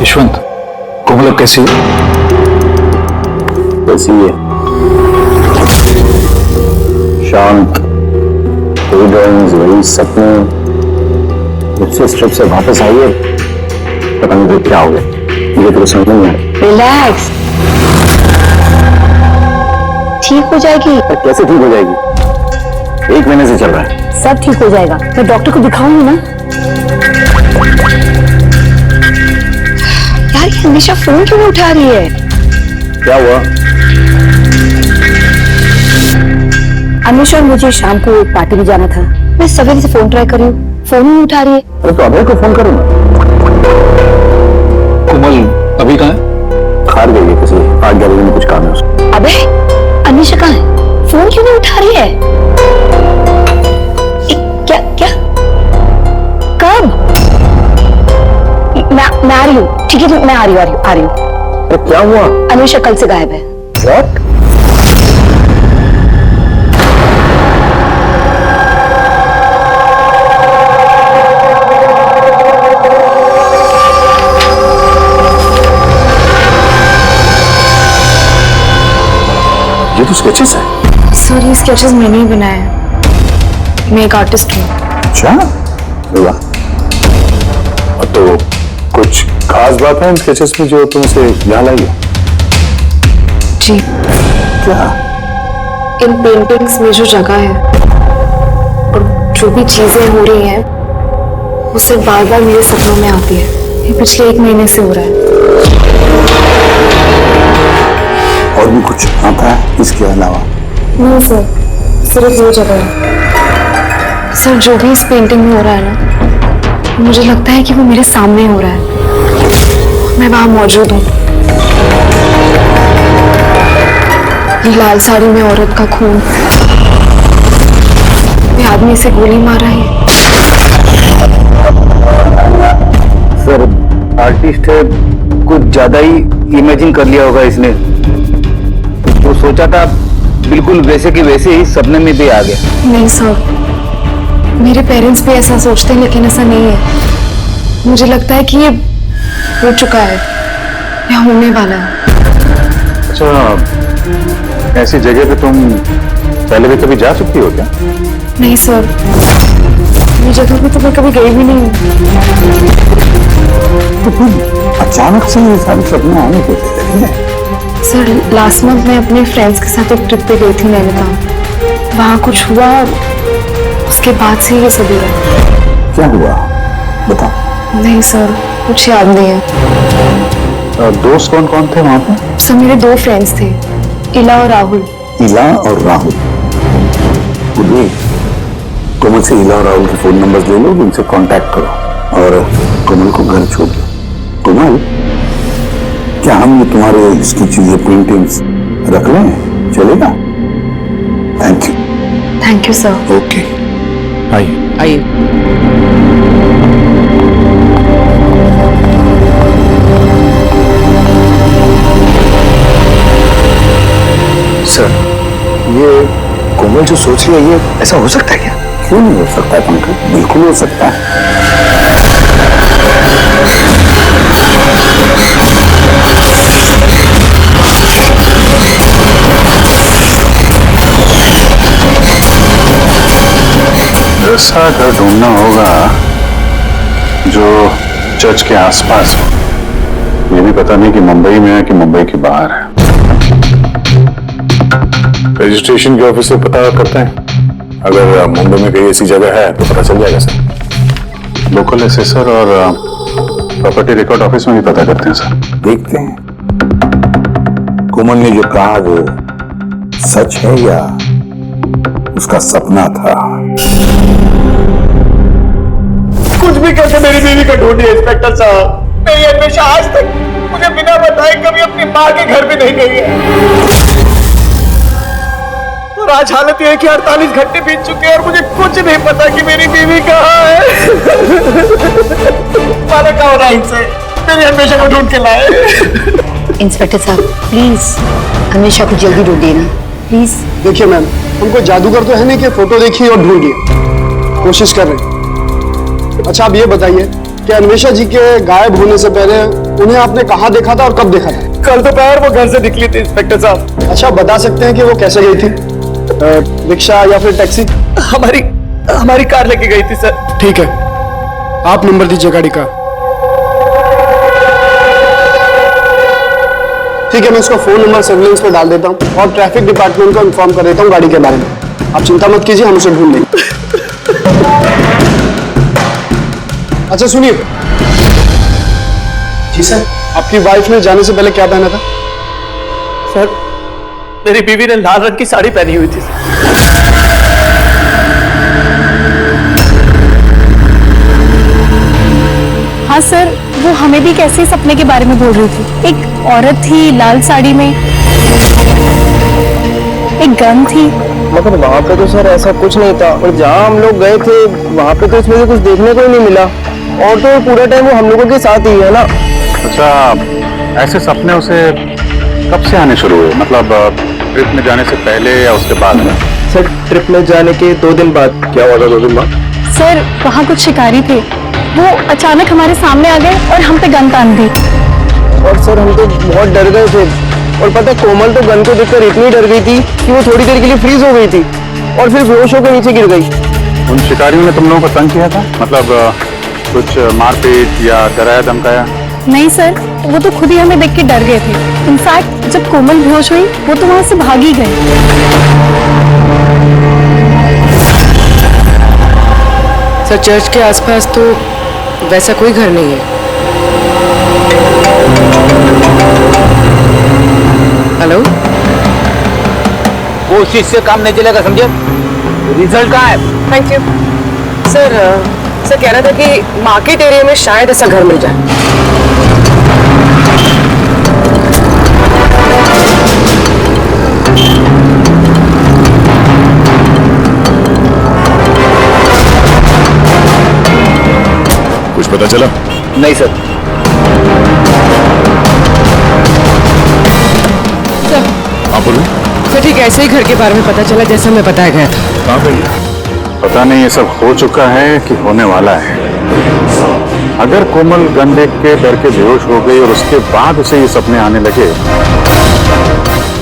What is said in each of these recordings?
यशवंत, कोमल अब कैसी है? कैसी है? शांत, वही ड्राइंग्स, वही सपने। जब से ट्रिप से वापस आई है पता नहीं तो क्या हो गया, मुझे तो समझ नहीं आया। रिलैक्स, ठीक हो जाएगी। पर कैसे ठीक हो जाएगी? 1 महीने से चल रहा है। सब ठीक हो जाएगा, मैं डॉक्टर को दिखाऊंगी ना। यार ये हमेशा फोन क्यों नहीं उठा रही है? क्या हुआ? हमेशा मुझे शाम को एक पार्टी में जाना था। मैं सवेरे से फोन ट्राई कर रही हूँ, फोन ही नहीं उठा रही है। अरे तो अभय को फोन करो ना। कोमल अभी कहाँ है? खार गई है किसी 8-11 बजे में, कुछ काम है उसको। अबे अनीशा कहाँ है? फोन क्यों नहीं उठा रही है? क्या क्या कब? मैं आ रही हूँ, ठीक है मैं आ रही हूँ। अरे क्या हुआ? अनीशा कल से गायब है। What? ये तो स्केचेस है। सर ये स्केचेस मैंने ही बनाए हैं, मैं एक आर्टिस्ट हूँ। अच्छा, वाह। तो कुछ खास बात है इन स्केचेस में जो तुम इसे यहाँ लाई हो? जी, क्या? इन पेंटिंग्स में जो जगह है और जो भी चीजें हो रही हैं वो सिर्फ बार बार मेरे सपनों में आती है। ये पिछले 1 महीने से हो रहा है। और भी कुछ आता है इसके अलावा? नहीं सर, सिर्फ वो जगह है। सर जो भी इस पेंटिंग में हो रहा है ना, मुझे लगता है कि वो मेरे सामने हो रहा है, मैं वहां मौजूद हूँ। लाल साड़ी में औरत का खून, ये आदमी से गोली मार रहा है। सर आर्टिस्ट है, कुछ ज्यादा ही इमेजिन कर लिया होगा इसने। तो सोचा था बिल्कुल वैसे के वैसे ही सपने में भी आ गया। नहीं सर, मेरे पेरेंट्स भी ऐसा सोचते हैं लेकिन ऐसा नहीं है। मुझे लगता है कि ये हो चुका है या होने वाला है। अच्छा, ऐसी जगह पे तुम पहले भी कभी जा चुकी हो क्या? नहीं सर, ये जगह पे तो मैं कभी गई भी नहीं हूँ। तो फिर अचानक से ये सारे सपने आने के थे? सर लास्ट मंथ मैं अपने फ्रेंड्स के साथ एक ट्रिप पे गई थी नैनीताल। वहाँ कुछ हुआ और उसके बाद से ये सब हो रहा है। क्या हुआ बता। नहीं सर, कुछ याद नहीं है। दोस्त कौन कौन थे वहां पे? सर मेरे 2 फ्रेंड्स थे, इला और राहुल। इला और राहुल? कोमल से इला और राहुल के फोन नंबर्स ले लो, उनसे कांटेक्ट करो और कोमल को घर छोड़ दो। कोमल, क्या हम ये तुम्हारे इसकी चीजें पेंटिंग्स रख लें? चलेगा? Thank you. Thank you sir. Okay, आइए। सर ये कोमल जो सोच रही है ये ऐसा हो सकता है क्या? क्यों नहीं हो सकता है पंकज, बिल्कुल हो सकता है। ऐसा घर ढूंढना होगा जो चर्च के आसपास हो। ये भी पता नहीं कि मुंबई में है कि मुंबई के बाहर है। रजिस्ट्रेशन के ऑफिस से पता करते हैं, अगर मुंबई में कहीं ऐसी जगह है तो पता चल जाएगा सर। लोकल एसेसर और प्रॉपर्टी रिकॉर्ड ऑफिस में भी पता करते हैं सर। देखते हैं कोमल ने जो कहा वो सच है या उसका सपना था। कुछ भी करके मेरी बीवी को ढूंढिए इंस्पेक्टर साहब। मेरी हमेशा आज तक मुझे बिना बताए कभी अपनी माँ के घर भी नहीं गई है, और आज हालत यह है कि 48 घंटे बीत चुके हैं और मुझे कुछ नहीं पता कि मेरी बीवी कहाँ है। माना क्या हो रहा है इनसे? मेरी हमेशा को ढूंढ के लाए। इंस्पेक्टर साहब प्लीज हमेशा को जल्दी ढूंढिए ना प्लीज। देखिए मैम, हमको जादूगर तो है नहीं कि फोटो देखिए और ढूंढिए, कोशिश कर रहे हैं। अच्छा आप ये बताइए कि अन्वेषा जी के गायब होने से पहले उन्हें आपने कहाँ देखा था और कब देखा था? कल दोपहर वो घर से निकली थी इंस्पेक्टर साहब। अच्छा, बता सकते हैं कि वो कैसे गई थी? रिक्शा या फिर टैक्सी? हमारी कार लेके गई थी सर। ठीक है, आप नंबर दीजिए गाड़ी का। ठीक है, मैं उसका फोन नंबर सर्विलेंस पे डाल देता हूँ और ट्रैफिक डिपार्टमेंट को इन्फॉर्म कर देता हूँ गाड़ी के बारे में। आप चिंता मत कीजिए, हम उसे ढूंढ लेंगे। अच्छा सुनिए। जी सर। आपकी वाइफ ने जाने से पहले क्या पहना था? सर, मेरी बीवी ने लाल रंग की साड़ी पहनी हुई थी। हाँ सर, वो हमें भी कैसे सपने के बारे में बोल रही थी। एक औरत थी लाल साड़ी में, एक गन थी। मगर वहाँ पे तो सर ऐसा कुछ नहीं था, और जहाँ हम लोग गए थे वहाँ पे तो इसमें से कुछ देखने को ही नहीं मिला, और तो पूरा टाइम वो हम लोगों के साथ ही है ना। अच्छा, ऐसे सपने उसे कब से आने शुरू हुए? मतलब ट्रिप में जाने से पहले या उसके बाद में? सर, ट्रिप में जाने के 2 दिन बाद। क्या हुआ था 2 दिन बाद? सर, वहाँ कुछ शिकारी थे, वो अचानक हमारे सामने आ गए और हम पे गन तान दी। और सर हम तो बहुत डर गए थे, और पता है कोमल तो गन को देखकर इतनी डर गई थी कि वो थोड़ी देर के लिए फ्रीज हो गई थी और फिर बेहोश होकर नीचे गिर गई। उन शिकारियों ने तुम लोगों को तंग किया था? मतलब कुछ मारपीट या डराया धमकाया? नहीं सर, वो तो खुद ही हमें देख के डर गए थे। इनफैक्ट जब कोमल बेहोश हुई वो तो वहां से भाग ही गए। सर, चर्च के आसपास तो वैसा कोई घर नहीं है। हेलो, कोशिश से काम नहीं चलेगा, समझे? रिजल्ट कहाँ है? Thank you sir. सर कह रहा था कि मार्केट एरिया में शायद ऐसा घर मिल जाए। कुछ पता चला? नहीं सर। हाँ बोलो। सर ठीक ऐसे ही घर के बारे में पता चला जैसा मैं बताया गया था। कहाँ पे? पता नहीं ये सब हो चुका है कि होने वाला है। अगर कोमल गन देख के डर के बेहोश हो गई और उसके बाद उसे ये सपने आने लगे,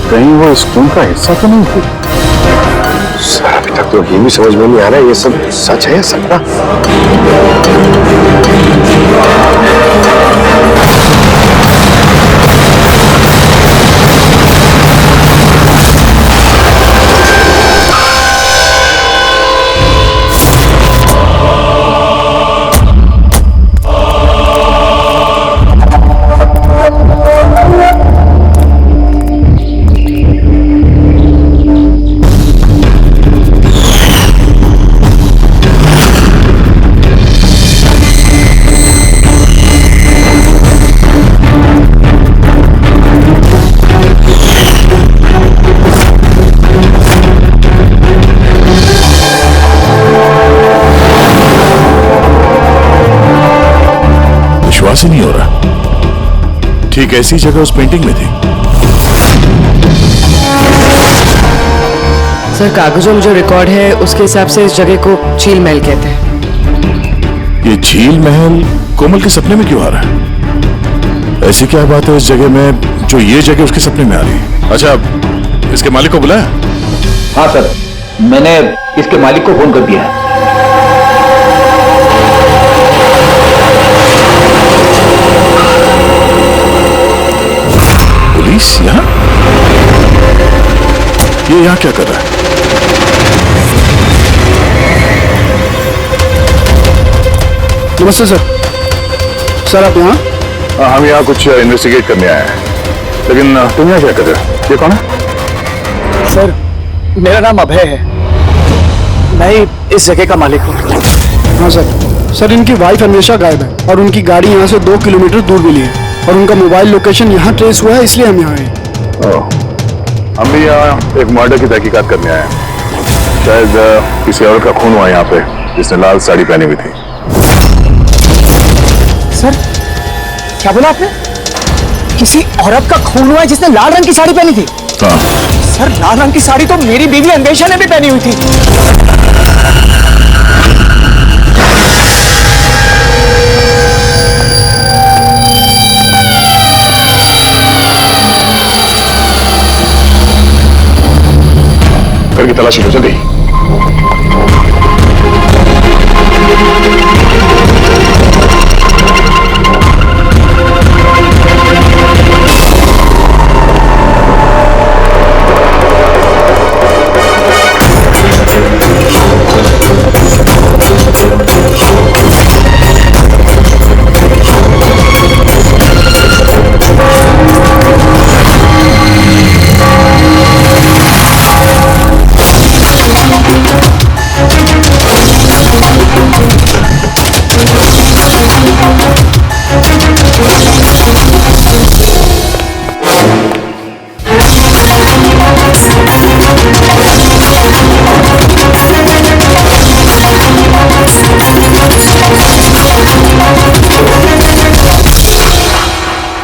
कहीं वो इस खून का हिस्सा तो नहीं थी? सर, अभी तक तो ये भी समझ में नहीं आ रहा है, ये सब सच है या सपना? विश्वास ही नहीं हो रहा। ठीक ऐसी जगह उस पेंटिंग में थी। सर, कागजों में जो रिकॉर्ड है उसके हिसाब से इस जगह को झील महल कहते हैं। ये झील महल कोमल के सपने में क्यों आ रहा है? ऐसी क्या बात है इस जगह में जो ये जगह उसके सपने में आ रही है? अच्छा, इसके मालिक को बुलाया? हाँ सर, मैंने इसके मालिक को फोन कर दिया है। पुलिस यहाँ? ये यहाँ क्या कर रहा है? नमस्ते सर। सर आप यहाँ? हम यहाँ कुछ इन्वेस्टिगेट करने आए हैं, लेकिन तुम यहाँ क्या कर रहे हो? ये कौन है? सर, मेरा नाम अभय है, मैं ही इस जगह का मालिक हूँ। हाँ सर। सर, इनकी वाइफ अन्वेषा गायब है और उनकी गाड़ी यहाँ से 2 किलोमीटर दूर मिली है और उनका मोबाइल लोकेशन यहाँ ट्रेस हुआ है, इसलिए हम यहाँ आए। हम भी यहाँ एक मर्डर की तहकीकात करने आए हैं। शायद किसी और का खून हुआ यहाँ पे जिसने लाल साड़ी पहनी हुई थी। सर, क्या बोला आपने? किसी औरत का खून हुआ है जिसने लाल रंग की साड़ी पहनी थी? हाँ। सर, लाल रंग की साड़ी तो मेरी बीवी अन्वेषा ने भी पहनी हुई थी। घर की तलाशी लो जल्दी।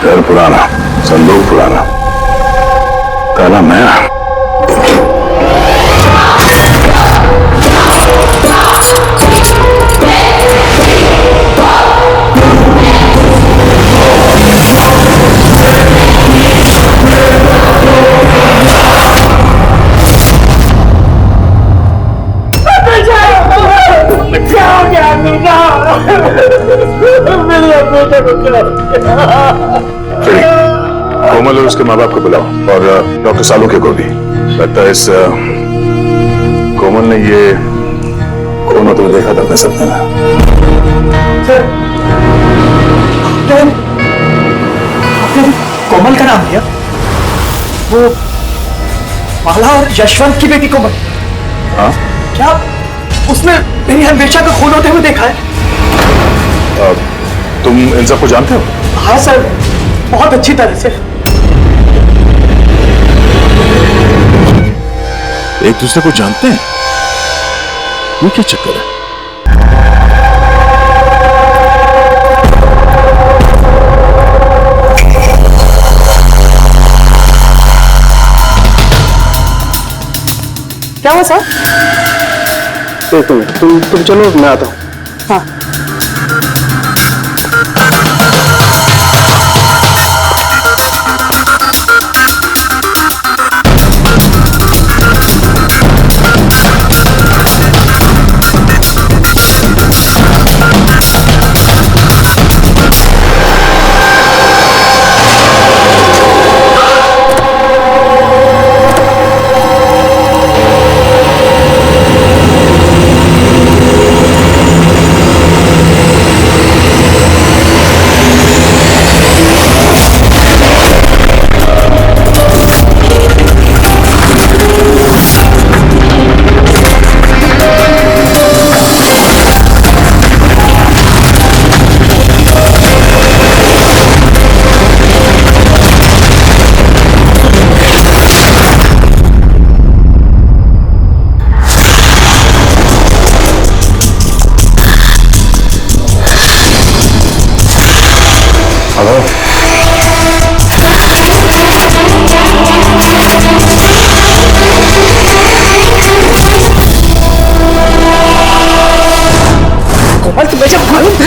घर पुराना, संदूक पुराना, ताला नया। कोमल और उसके माँ बाप को बुलाओ और डॉक्टर सालुके को भी। लगता है इस कोमल ने ये खून होते हुए देखा था अपने सपने में। सर, आपने कोमल का नाम लिया? वो माला और यशवंत की बेटी कोमल? हाँ? क्या उसने मेरी हमेशा का खून होते हुए देखा है? तुम इन सबको जानते हो? हाँ सर, बहुत अच्छी तरह से। एक दूसरे को जानते हैं? ये क्या चक्कर है? क्या हुआ सर? एक मिनट, तुम चलो, मैं आता हूँ। हाँ।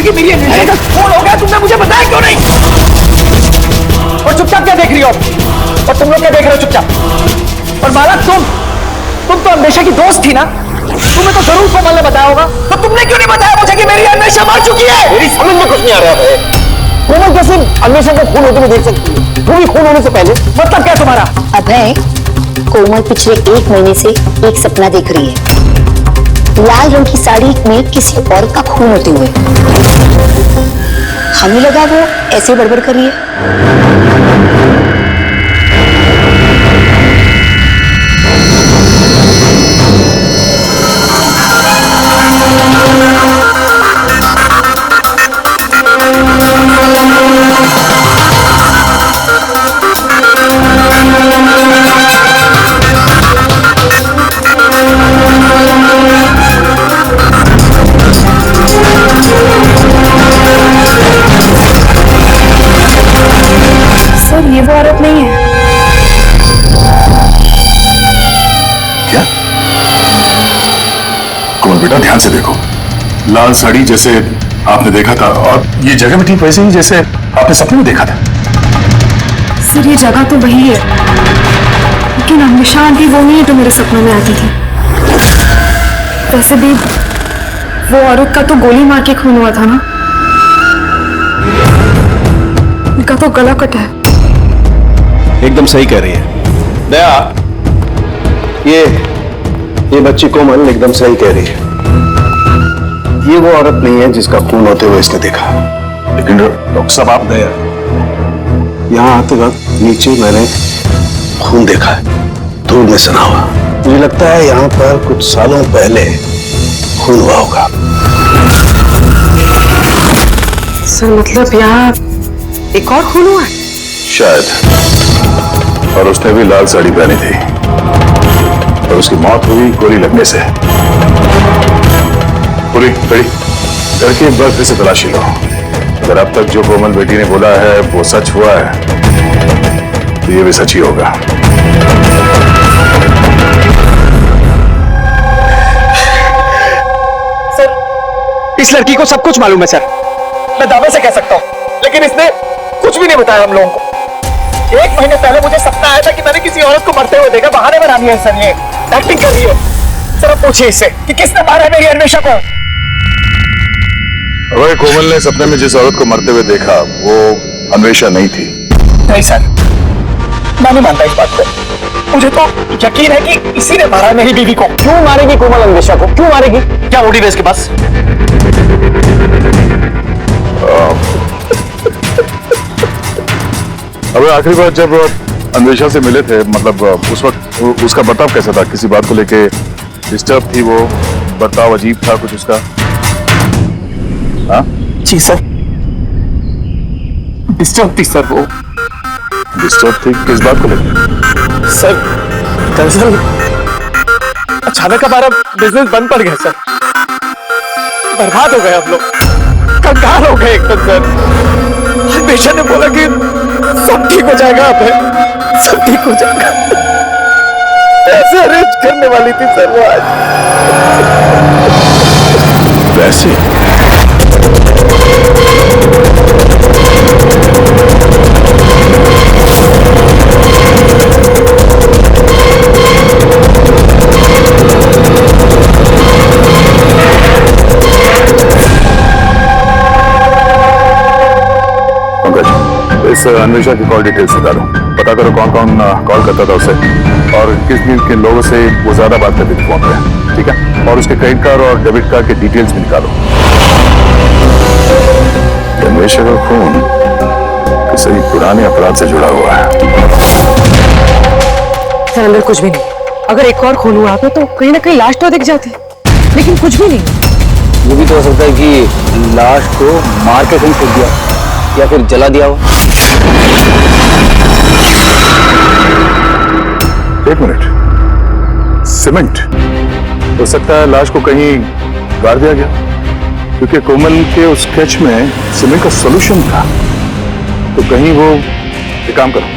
कि मेरी हमेशा का खून हो गया, तुमने मुझे बताया क्यों नहीं? और चुपचाप क्या देख रही हो? और तुम लोग क्या देख रहे हो चुपचाप? और माला, तुम तो हमेशा की दोस्त थी ना? तुम्हें तो जरूर कोमल ने बताया होगा, तो तुमने क्यों नहीं बताया मुझे कि मेरी हमेशा मर चुकी है? मेरी समझ में कुछ नहीं आ रहा है। कोमल कैसे हमेशा को खून होते हुए देख सकती है, वो भी खून होने से पहले? मतलब क्या तुम्हारा? अभय, कोमल पिछले 1 महीने से एक सपना देख रही है, लाल रंग की साड़ी में किसी और का खून होते हुए। हमें लगा वो ऐसे बड़बड़ कर रही है। सर, ये वो औरत नहीं है। क्या? कोमल बेटा, ध्यान से देखो। लाल साड़ी जैसे आपने देखा था, और ये जगह भी ठीक वैसे ही जैसे आपने सपने में देखा था। सर, ये जगह तो वही है, लेकिन हमेशा आंटी वो नहीं है तो मेरे सपनों में आती थी। वैसे भी वो औरत का तो गोली मार के खून हुआ था ना, उनका तो गला कटा है। एकदम सही कह रही है दया, ये बच्ची कोमल एकदम सही कह रही है। ये वो औरत नहीं है जिसका खून होते हुए इसने देखा। लेकिन डॉक्टर साहब आप दया, यहां आते वक्त नीचे मैंने खून देखा है, धूल में सना हुआ। मुझे लगता है यहां पर कुछ सालों पहले खून हुआ होगा। सर मतलब यहाँ एक और खून हुआ है? शायद, और उसने भी लाल साड़ी पहनी थी और उसकी मौत हुई गोली लगने से। पूरी खड़ी करके एक बार फिर से तलाशी लो। अगर अब तक जो कोमल बेटी ने बोला है वो सच हुआ है तो ये भी सच ही होगा। सर, इस लड़की को सब कुछ मालूम है सर, मैं दावे से कह सकता हूँ, लेकिन इसने कुछ भी नहीं बताया हम लोगों को। 1 महीने पहले मुझे सपना आया था कि मैंने किसी औरत को मरते हुए देखा। बहाने बना दिया सर, ये एक्टिंग कर रही है। सर अब पूछिए इससे कि किसने मारा है मेरी अन्वेषा को। अगर कोमल ने सपने में जिस औरत को मरते हुए देखा वो अन्वेषा नहीं थी। नहीं सर, मैं नहीं मानता इस बात को। मुझे तो यकीन है कि इसी ने मारा मेरी बीवी को। क्यों मारेगी कोमल अन्वेषा को? क्यों मारेगी? क्या मोटिव है इसके पास? अब आखिरी बार जब अन्वेषा से मिले थे, मतलब उस वक्त उसका बर्ताव कैसा था? किसी बात को लेके डिस्टर्ब थी वो? बर्ताव अजीब था कुछ उसका? हाँ जी सर, डिस्टर्ब थी सर वो। डिस्टर्ब थी किस बात को लेकर? सर दरअसल अचानक हमारा बिजनेस बंद पड़ गया सर, बर्बाद हो गए हम लोग, कंगाल हो गए एकदम सर। अन्वेषा ने बोला कि सब ठीक हो जाएगा, अब सब ठीक हो जाएगा। ऐसे अरेंज करने वाली थी सर वो आज। वैसे इस अन्वेषा की कॉल डिटेल्स निकालो, पता करो कौन कौन कॉल करता था उसे और किस किन लोगों से वो ज्यादा बात करती थी फोन पे, ठीक है? और उसके क्रेडिट कार्ड और डेबिट कार्ड के डिटेल्स भी निकालो। अन्वेषा का खून किसी पुराने अपराध से जुड़ा हुआ है। सर अंदर कुछ भी नहीं। अगर एक और खून हुआ होता तो कहीं ना कहीं लाश तो दिख जाती, लेकिन कुछ भी नहीं। ये भी तो हो सकता है कि लाश को मार के कहीं फेंक दिया या फिर जला दिया हो। एक मिनट, सीमेंट हो सकता है लाश को कहीं गाड़ दिया गया, क्योंकि कोमल के उस स्केच में सीमेंट का सॉल्यूशन था। तो कहीं वो एक काम करो,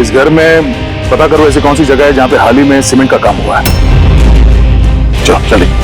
इस घर में पता करो ऐसी कौन सी जगह है जहां पे हाल ही में सीमेंट का काम हुआ है। चलो चलिए।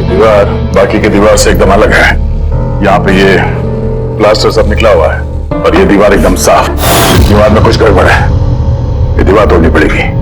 दीवार बाकी की दीवार से एकदम अलग है। यहाँ पे ये प्लास्टर सब निकला हुआ है और ये दीवार एकदम साफ। दीवार में कुछ गड़बड़ है, ये दीवार तोड़नी पड़ेगी।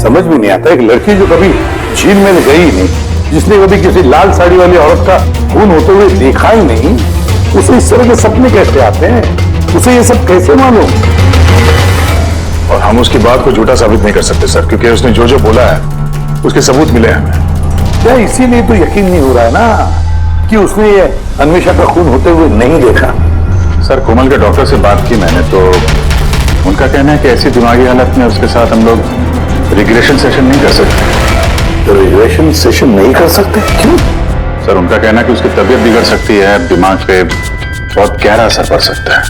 समझ में नहीं आता, एक लड़की जो कभी झील में गई ही नहीं, जिसने कभी किसी लाल साड़ी वाली औरत का खून होते हुए देखा ही नहीं, उसे इस तरह के सपने कैसे आते हैं? उसे ये सब कैसे मालूम? और हम उसकी बात को झूठा साबित नहीं कर सकते सर, क्योंकि उसने जो जो बोला है उसके सबूत मिले हैं हमें। क्या इसीलिए तो यकीन नहीं हो रहा है ना कि उसने ये अन्वेषा का खून होते हुए नहीं देखा? सर, कोमल के डॉक्टर से बात की मैंने, तो उनका कहना है कि ऐसी दिमागी हालत में उसके साथ हम लोग रिग्रेशन सेशन नहीं कर सकते। तो रिग्रेशन सेशन नहीं कर सकते? क्यों? सर, उनका कहना है कि उसकी तबीयत बिगड़ सकती है, दिमाग पे बहुत गहरा असर पड़ सकता है।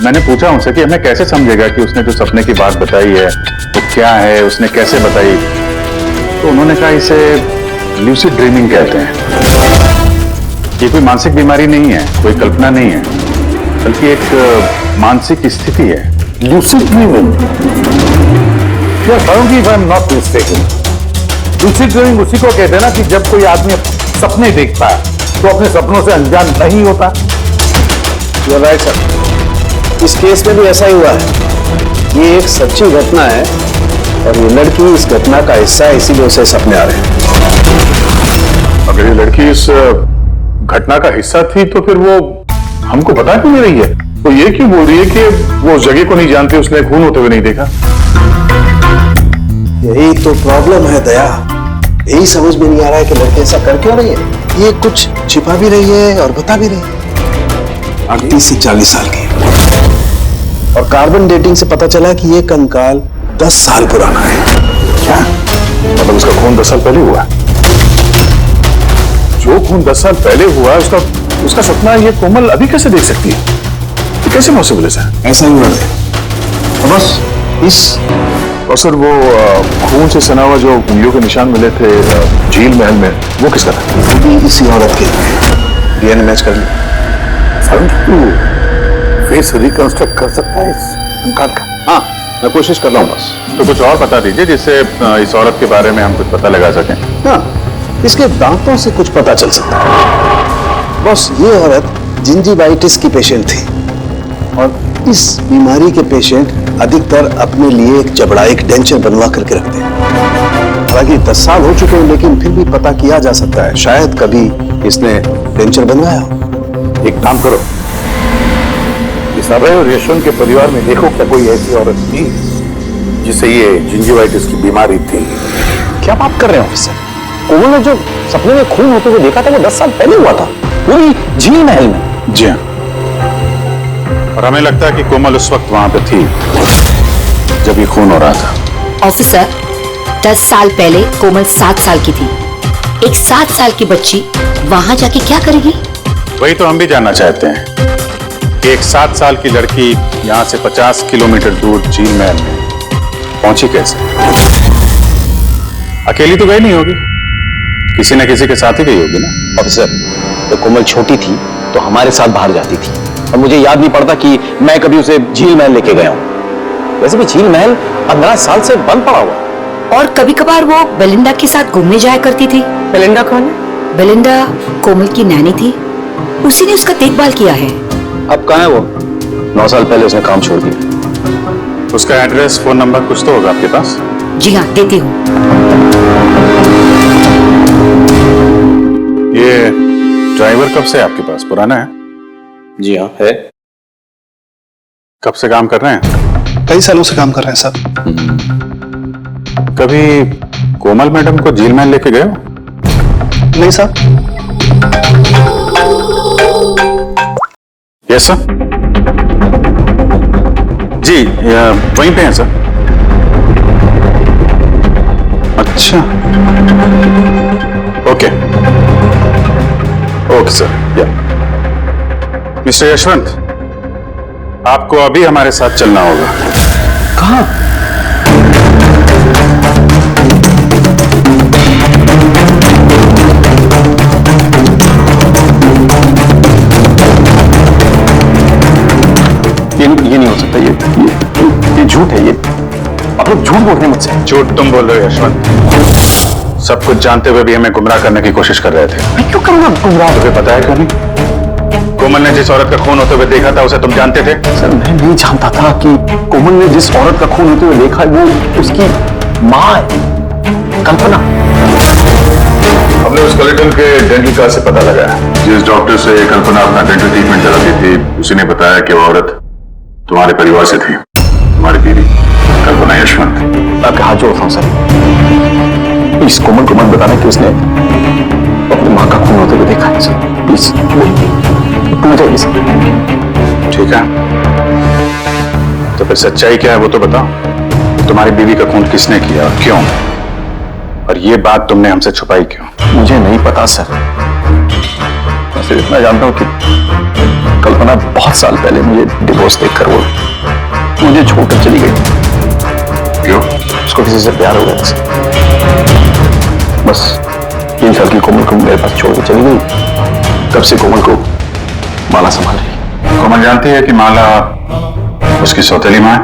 मैंने पूछा उनसे कि हमें कैसे समझेगा कि उसने जो सपने की बात बताई है वो क्या है, उसने कैसे बताई, तो उन्होंने कहा इसे ल्यूसिड ड्रीमिंग कहते हैं। ये कोई मानसिक बीमारी नहीं है, कोई कल्पना नहीं है, बल्कि एक मानसिक स्थिति है। Lucid dreaming? If I am not mistaken, lucid dreaming उसी को कहते हैं ना कि जब कोई आदमी सपने देखता है तो अपने सपनों से अनजान नहीं होता। यू आर राइट सर, इस केस में भी ऐसा ही हुआ है। ये एक सच्ची घटना है और ये लड़की इस घटना का हिस्सा है, इसीलिए उसे सपने आ रहे हैं। अगर ये लड़की इस घटना का हिस्सा थी तो फिर वो हमको बता क्यों नहीं रही है? तो ये क्यों बोल रही है कि वो उस जगह को नहीं जानती, उसने खून होते हुए नहीं देखा? यही तो प्रॉब्लम है दया, यही समझ में नहीं आ रहा है कि लड़की ऐसा कर क्यों रही है। ये कुछ छिपा भी रही है और बता भी रही है। 38 से 40 साल की और कार्बन डेटिंग से पता चला कि ये कंकाल 10 साल पुराना है। क्या मतलब उसका खून 10 साल पहले हुआ? जो खून 10 साल पहले हुआ उसका सपना ये कोमल अभी कैसे देख सकती है? ये कैसे पॉसिबल है सर? ऐसा ही हुआ है। बस इस और सर वो खून से सना हुआ जो उंगलियों के निशान मिले थे झील महल में, वो किसका था? इसी औरत के डीएनए मैच कर लिया। तू फेस रिकंस्ट्रक्ट कर सकता है इस कंकाल का? हाँ, मैं कोशिश कर रहा हूँ बस। तो कुछ और बता दीजिए जिससे इस औरत के बारे में हम कुछ पता लगा सकें। हाँ, इसके दांतों से कुछ पता चल सकता है। बस ये औरत जिंजिवाइटिस की पेशेंट थी और इस बीमारी के पेशेंट अधिकतर अपने लिए एक जबड़ा, एक डेंचर बनवा करके रखते हैं। हालांकि 10 साल हो चुके हैं, लेकिन फिर भी पता किया जा सकता है, शायद कभी इसने डेंचर बनवाया हो। एक काम करो, इस अभय और यशवंत के परिवार में देखो क्या कोई ऐसी औरत थी जिसे ये जिंजिवाइटिस की बीमारी थी। क्या बात कर रहे हैं ऑफिसर? कोमल ने जो सपने में खून होते हुए देखा था वो 10 साल पहले हुआ था, वो भी झील महल में। जी हाँ, और हमें लगता है कि कोमल उस वक्त वहां पे थी जब ये खून हो रहा था। ऑफिसर, 10 साल पहले कोमल 7 साल की थी। एक 7 साल की बच्ची वहां जाके क्या करेगी? वही तो हम भी जानना चाहते हैं कि एक 7 साल की लड़की यहाँ से 50 किलोमीटर दूर झील महल में पहुंची कैसे? अकेली तो गई नहीं होगी, किसी न किसी के साथ ही गई होगी ना। ऑफिसर, जब कोमल छोटी थी तो हमारे साथ बाहर जाती थी और मुझे याद नहीं पड़ता कि मैं कभी उसे झील महल लेके गया हूं। वैसे भी झील महल 15 साल से बंद पड़ा हुआ। और कभी कभार वो बेलिंडा के साथ घूमने जाया करती थी। बेलिंडा कौन है? बेलिंडा कोमल की नैनी थी, उसी ने उसका देखभाल किया है। अब कहाँ है वो? 9 साल पहले उसने काम छोड़ दिया। उसका एड्रेस, फोन नंबर कुछ तो होगा आपके पास? जी हाँ, देती हूँ। ये ड्राइवर कब से आपके पास? पुराना है? जी हाँ है। कब से काम कर रहे हैं? कई सालों से काम कर रहे हैं साहब। कभी कोमल मैडम को झील महल लेके गए हो? नहीं साहब। Yes sir. जी, वहीं पे हैं सर। अच्छा, ओके ओके सर। या मिस्टर यशवंत, आपको अभी हमारे साथ चलना होगा। कहाँ? ये नहीं हो सकता, ये झूठ है। ये आप लोग झूठ बोल रहे हैं मुझसे। झूठ तुम बोल रहे हो यशवंत। सब कुछ जानते हुए भी हमें गुमराह करने की कोशिश कर रहे थे। मैं क्यों करूंगा गुमराह? तुम्हें पता है क्यों नहीं? कोमल ने जिस औरत का खून होते हुए देखा था उसे तुम जानते थे? सर मैं नहीं जानता था कि कोमल ने जिस औरत का खून होते हुए देखा वो उसकी माँ है, कल्पना। हमने उस कलेक्टर के डेंटल कार्ड से पता लगाया। जिस डॉक्टर से कल्पना अपना डेंटल ट्रीटमेंट कराती थी उसी ने बताया कि वो औरत तुम्हारे परिवार से थी, तुम्हारी बीवी कल्पना यशवंत। मैं आपके हाथ जोड़ता हूँ सर, इस कोमल को मत बताना कि उसने अपनी माँ का खून होते हुए देखा है सर, प्लीज मुझे सर। ठीक है, तो फिर सच्चाई क्या है वो तो बताओ। तुम्हारी बीवी का खून किसने किया और क्यों, और ये बात तुमने हमसे छुपाई क्यों? मुझे नहीं पता सर, मैं सिर्फ इतना जानता हूँ कि कल्पना बहुत साल पहले मुझे डिवोर्स देकर वो मुझे छोड़कर चली गई। क्यों? उसको किसी से प्यार हो गया सर, बस 3 साल की कोमल को मेरे पास छोड़ के चली गई। तब से कोमल को माला संभाल रही। कोमल जानती है कि माला उसकी सौतेली माँ है?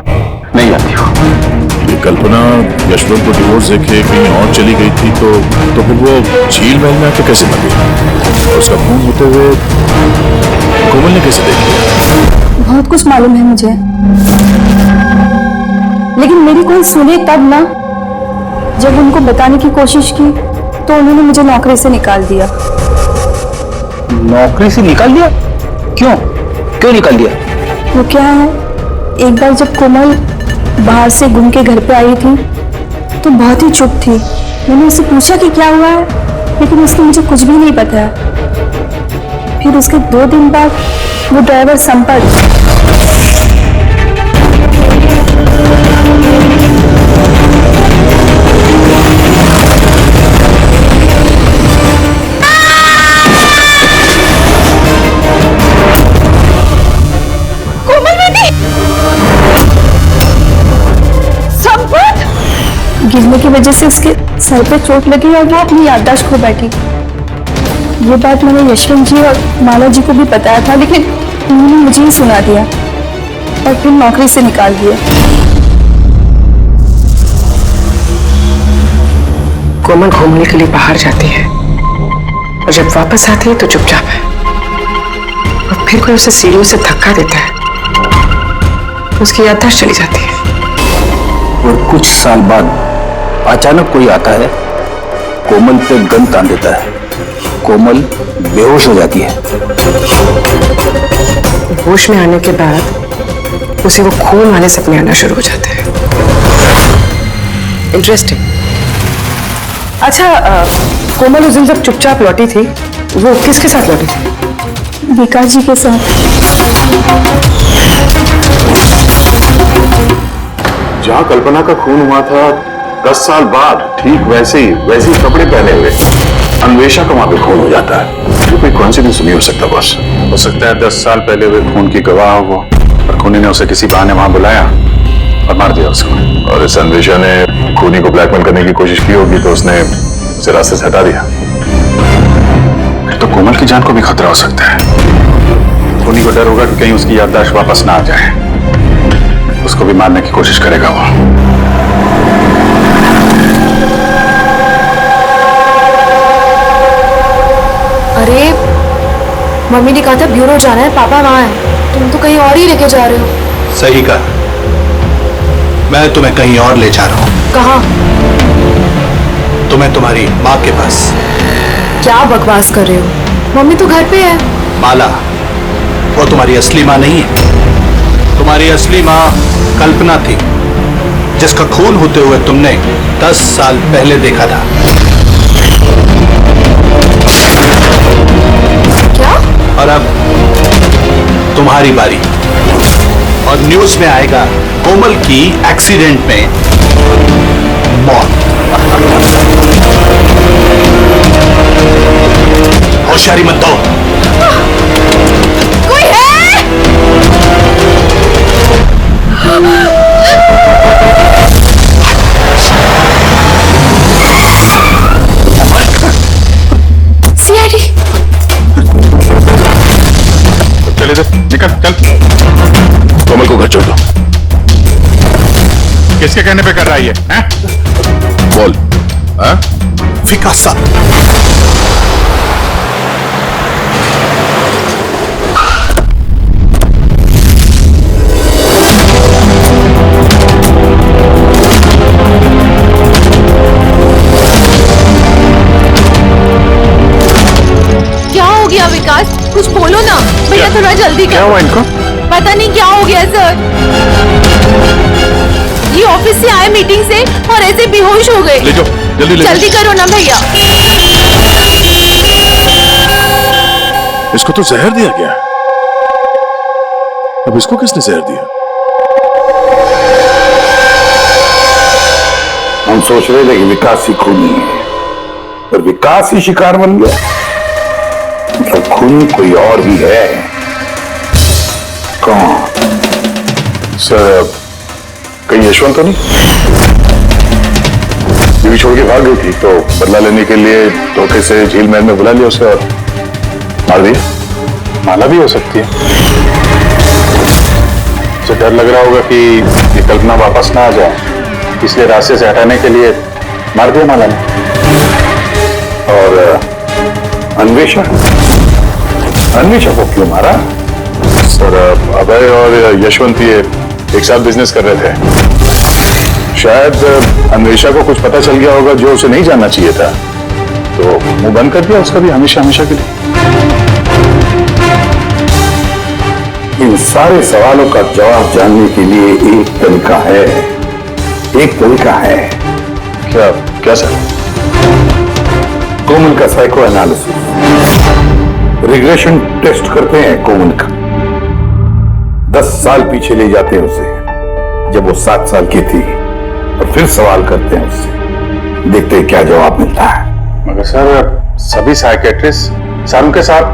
नहीं जानती हो। ये कल्पना यशवंत को डिवोर्स देके कहीं और चली गई थी तो फिर वो झील महल में आके कैसे मर गई? उसका खून होते हुए कोमल ने कैसे देख लिया? बहुत कुछ मालूम है मुझे, लेकिन मेरी कोई सुने तब ना। जब उनको बताने की कोशिश की तो उन्होंने मुझे नौकरी से निकाल दिया। नौकरी से निकाल दिया? क्यों क्यों निकाल दिया? वो क्या है, एक बार जब कोमल बाहर से घूम के घर पे आई थी तो बहुत ही चुप थी। मैंने उससे पूछा कि क्या हुआ है, लेकिन उसने मुझे कुछ भी नहीं बताया। फिर उसके 2 दिन बाद वो ड्राइवर संपत गिरने की वजह से उसके सर पे चोट लगी और वो अपनी याददाश्त खो बैठी। ये बात मैंने यशवंत जी और माला जी को भी बताया था, लेकिन उन्होंने मुझे ही सुना दिया और फिर नौकरी से निकाल दिया। कोमल घूमने के लिए बाहर जाती है और जब वापस आती है तो चुपचाप है, और फिर कोई उसे सीढ़ियों से धक्का देता है, उसकी याददाश्त चली जाती है। और कुछ साल बाद अचानक कोई आता है, कोमल पे गन तान देता है, कोमल बेहोश हो जाती है। होश में आने के बाद उसे वो खून वाले सपने आना शुरू हो जाते हैं। इंटरेस्टिंग। अच्छा, कोमल उस दिन जब चुपचाप लौटी थी वो किसके साथ लौटी थी? विकास जी के साथ। जहाँ कल्पना का खून हुआ था 10 साल बाद ठीक वैसे ही कपड़े पहने हुए अन्वेषा का वहां पे खून हो जाता है। ये कोई कोइंसिडेंस नहीं हो सकता बॉस। हो सकता है 10 साल पहले हुए खून की गवाह हो वो, और खूनी ने उसे किसी बहाने वहां बुलाया और मार दिया उसको। और इस अन्वेषा ने खूनी को ब्लैकमेल करने की कोशिश की होगी तो उसने उसे रास्ते से हटा दिया। फिर तो कोमल की जान को भी खतरा हो सकता है। खूनी को डर होगा कि कहीं उसकी याददाश्त वापस ना आ जाए, उसको भी मारने की कोशिश करेगा वो। अरे मम्मी ने कहा था ब्यूरो जाना है, पापा वहां है, तुम तो कहीं और ही लेके जा रहे हो। सही कहा, मैं तुम्हें कहीं और ले जा रहा हूं। कहाँ? तुम्हें तुम्हारी माँ के पास। क्या बकवास कर रहे हो? मम्मी तो घर पे है। माला, वो तुम्हारी असली माँ नहीं है। तुम्हारी असली माँ कल्पना थी, जिसका खून होते हुए तुमने 10 साल पहले देखा था। क्या? और अब तुम्हारी बारी, और न्यूज में आएगा कोमल की एक्सीडेंट में मौत। होशियारी मत दो। कोई है? सीआईडी। चल इधर निकल, चल। कोमल को घर छोड़ दो। किसके कहने पे कर रहा है ये? हैं? बोल। विकास साहब। क्या हो गया विकास, कुछ बोलो ना भैया, थोड़ा जल्दी क्या करो। हुआ इनको? पता नहीं क्या हो गया सर, ये ऑफिस से आए मीटिंग से और ऐसे बेहोश हो गए। ले जाओ, जल्दी ले जाओ। जल्दी करो ना भैया। इसको तो जहर दिया गया। अब इसको किसने जहर दिया? हम सोच रहे थे कि विकास ही खूनी है, पर विकास ही शिकार बन गया। मतलब खूनी कोई और भी है। कौन? सर, कहीं यशवंत तो नहीं? बीवी छोड़ के भाग गई थी तो बदला लेने के लिए धोखे से झील महल में बुला लिया उसे और मार दिया। माला भी हो सकती है। उसे डर लग रहा होगा कि ये कल्पना वापस ना आ जाए, इसलिए रास्ते से हटाने के लिए मार दिया माला ने। और अन्वेषा? अन्वेषा को क्यों मारा? सर, अभय और यशवंत ये एक साथ बिजनेस कर रहे थे। शायद अन्वेषा को कुछ पता चल गया होगा जो उसे नहीं जानना चाहिए था, तो मुंह बंद कर दिया उसका भी हमेशा हमेशा के लिए। इन सारे सवालों का जवाब जानने के लिए एक तरीका है। एक तरीका है। क्या क्या सर? कोमल का साइको एनालिसिस। रिग्रेशन टेस्ट करते हैं कोमल का। 10 साल पीछे ले जाते हैं उसे, जब वो 7 साल की थी, और फिर सवाल करते हैं उससे। देखते हैं क्या जवाब मिलता है। मगर सर, सभी साइकेट्रिस्ट सर उनके साथ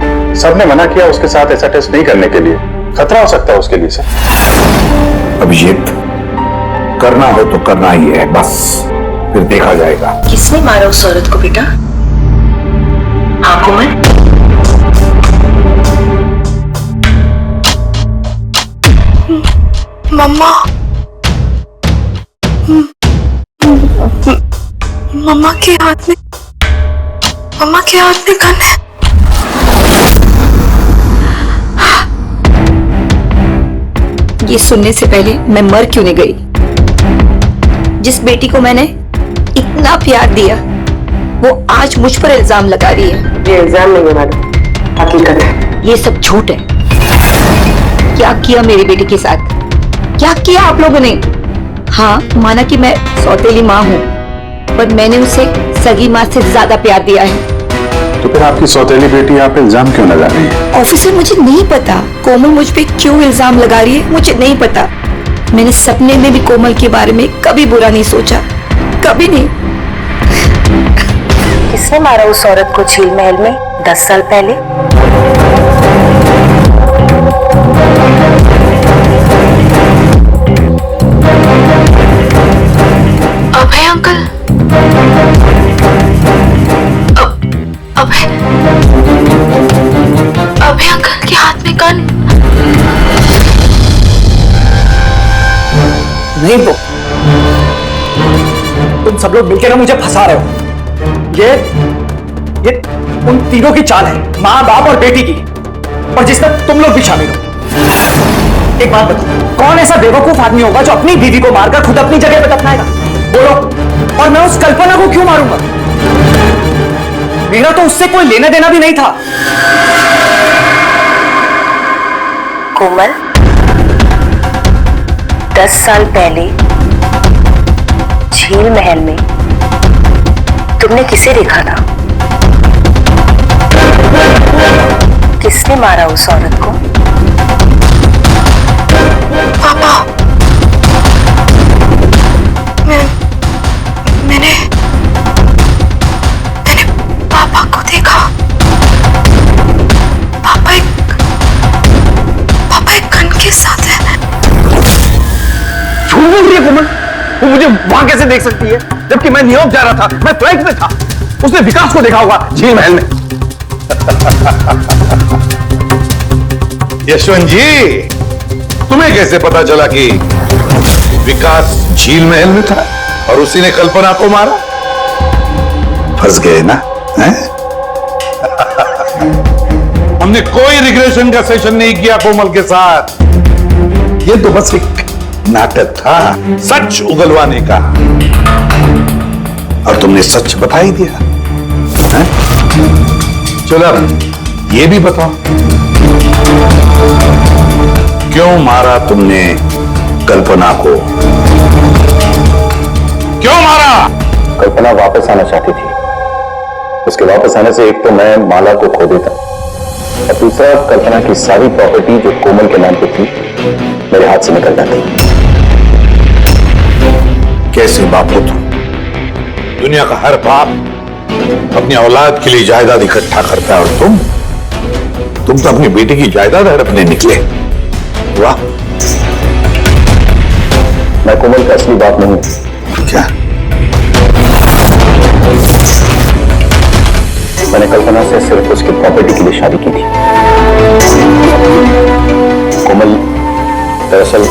सबने मना किया उसके साथ ऐसा टेस्ट नहीं करने के लिए। खतरा हो सकता है उसके लिए सर। अभिजीत, करना हो तो करना ही है, बस फिर देखा जाएगा। किसने मारा उस औरत को बेटा? हाँ कोमल? मम्मा, मम्मा के हाथ में गन है। ये सुनने से पहले मैं मर क्यों नहीं गई? जिस बेटी को मैंने इतना प्यार दिया, वो आज मुझ पर इल्जाम लगा रही है। ये इल्जाम नहीं है मैडम, हकीकत है। ये सब झूठ है। क्या किया मेरी बेटी के साथ? क्या किया आप लोगों ने? हाँ, माना कि मैं सौतेली माँ हूँ, पर मैंने उसे सगी माँ से ज्यादा प्यार दिया है। तो फिर आपकी सौतेली बेटी आप इल्जाम क्यों लगा रही है? ऑफिसर, मुझे नहीं पता कोमल मुझ पे क्यों इल्जाम लगा रही है, मुझे नहीं पता। मैंने सपने में भी कोमल के बारे में कभी बुरा नहीं सोचा, कभी नहीं। किसने मारा उस औरत को झील महल में 10 साल पहले? अभय अंकल, अभय अंकल के हाथ में गन। नहीं वो, तुम सब लोग मिलकर ना मुझे फंसा रहे हो। ये उन तीनों की चाल है, माँ बाप और बेटी की, और जिसमें तुम लोग भी शामिल हो। एक बात बताओ, कौन ऐसा बेवकूफ आदमी होगा जो अपनी बीवी को मारकर खुद अपनी जगह पर दफनाएगा? बोलो। और मैं उस कल्पना को क्यों मारूंगा? मेरा तो उससे कोई लेना देना भी नहीं था। कोमल, 10 साल पहले झील महल में तुमने किसे देखा था? किसने मारा उस औरत को? पापा, मैंने पापा को देखा। पापा एक गन के साथ है। झूठ बोल रही है कोमल। वो मुझे वहां कैसे देख सकती है, जबकि मैं न्यूयॉर्क जा रहा था, मैं फ्लाइट में था। उसने विकास को देखा होगा झील महल में। यशवंत जी, तुम्हें कैसे पता चला कि विकास झील महल में था और उसी ने कल्पना को मारा? फंस गए ना, हैं? हमने कोई रिग्रेशन का सेशन नहीं किया कोमल के साथ। ये तो बस एक नाटक था सच उगलवाने का, और तुमने सच बता ही दिया, हैं? चलो अब ये भी बताओ, क्यों मारा तुमने कल्पना को? क्यों मारा? कल्पना वापस आना चाहती थी। उसके वापस आने से एक तो मैं माला को खो देता और दूसरा कल्पना की सारी प्रॉपर्टी जो कोमल के नाम पे थी मेरे हाथ से निकल जाती। कैसे बाप हो तुम? दुनिया का हर बाप अपनी औलाद के लिए जायदाद इकट्ठा करता है, और तुम तो अपनी बेटी की जायदाद हड़पने निकले। वाह! मैं कोमल का असली बाप नहीं हूं। क्या? मैंने कल्पना से सिर्फ उसकी प्रॉपर्टी के लिए शादी की थी। कोमल दरअसल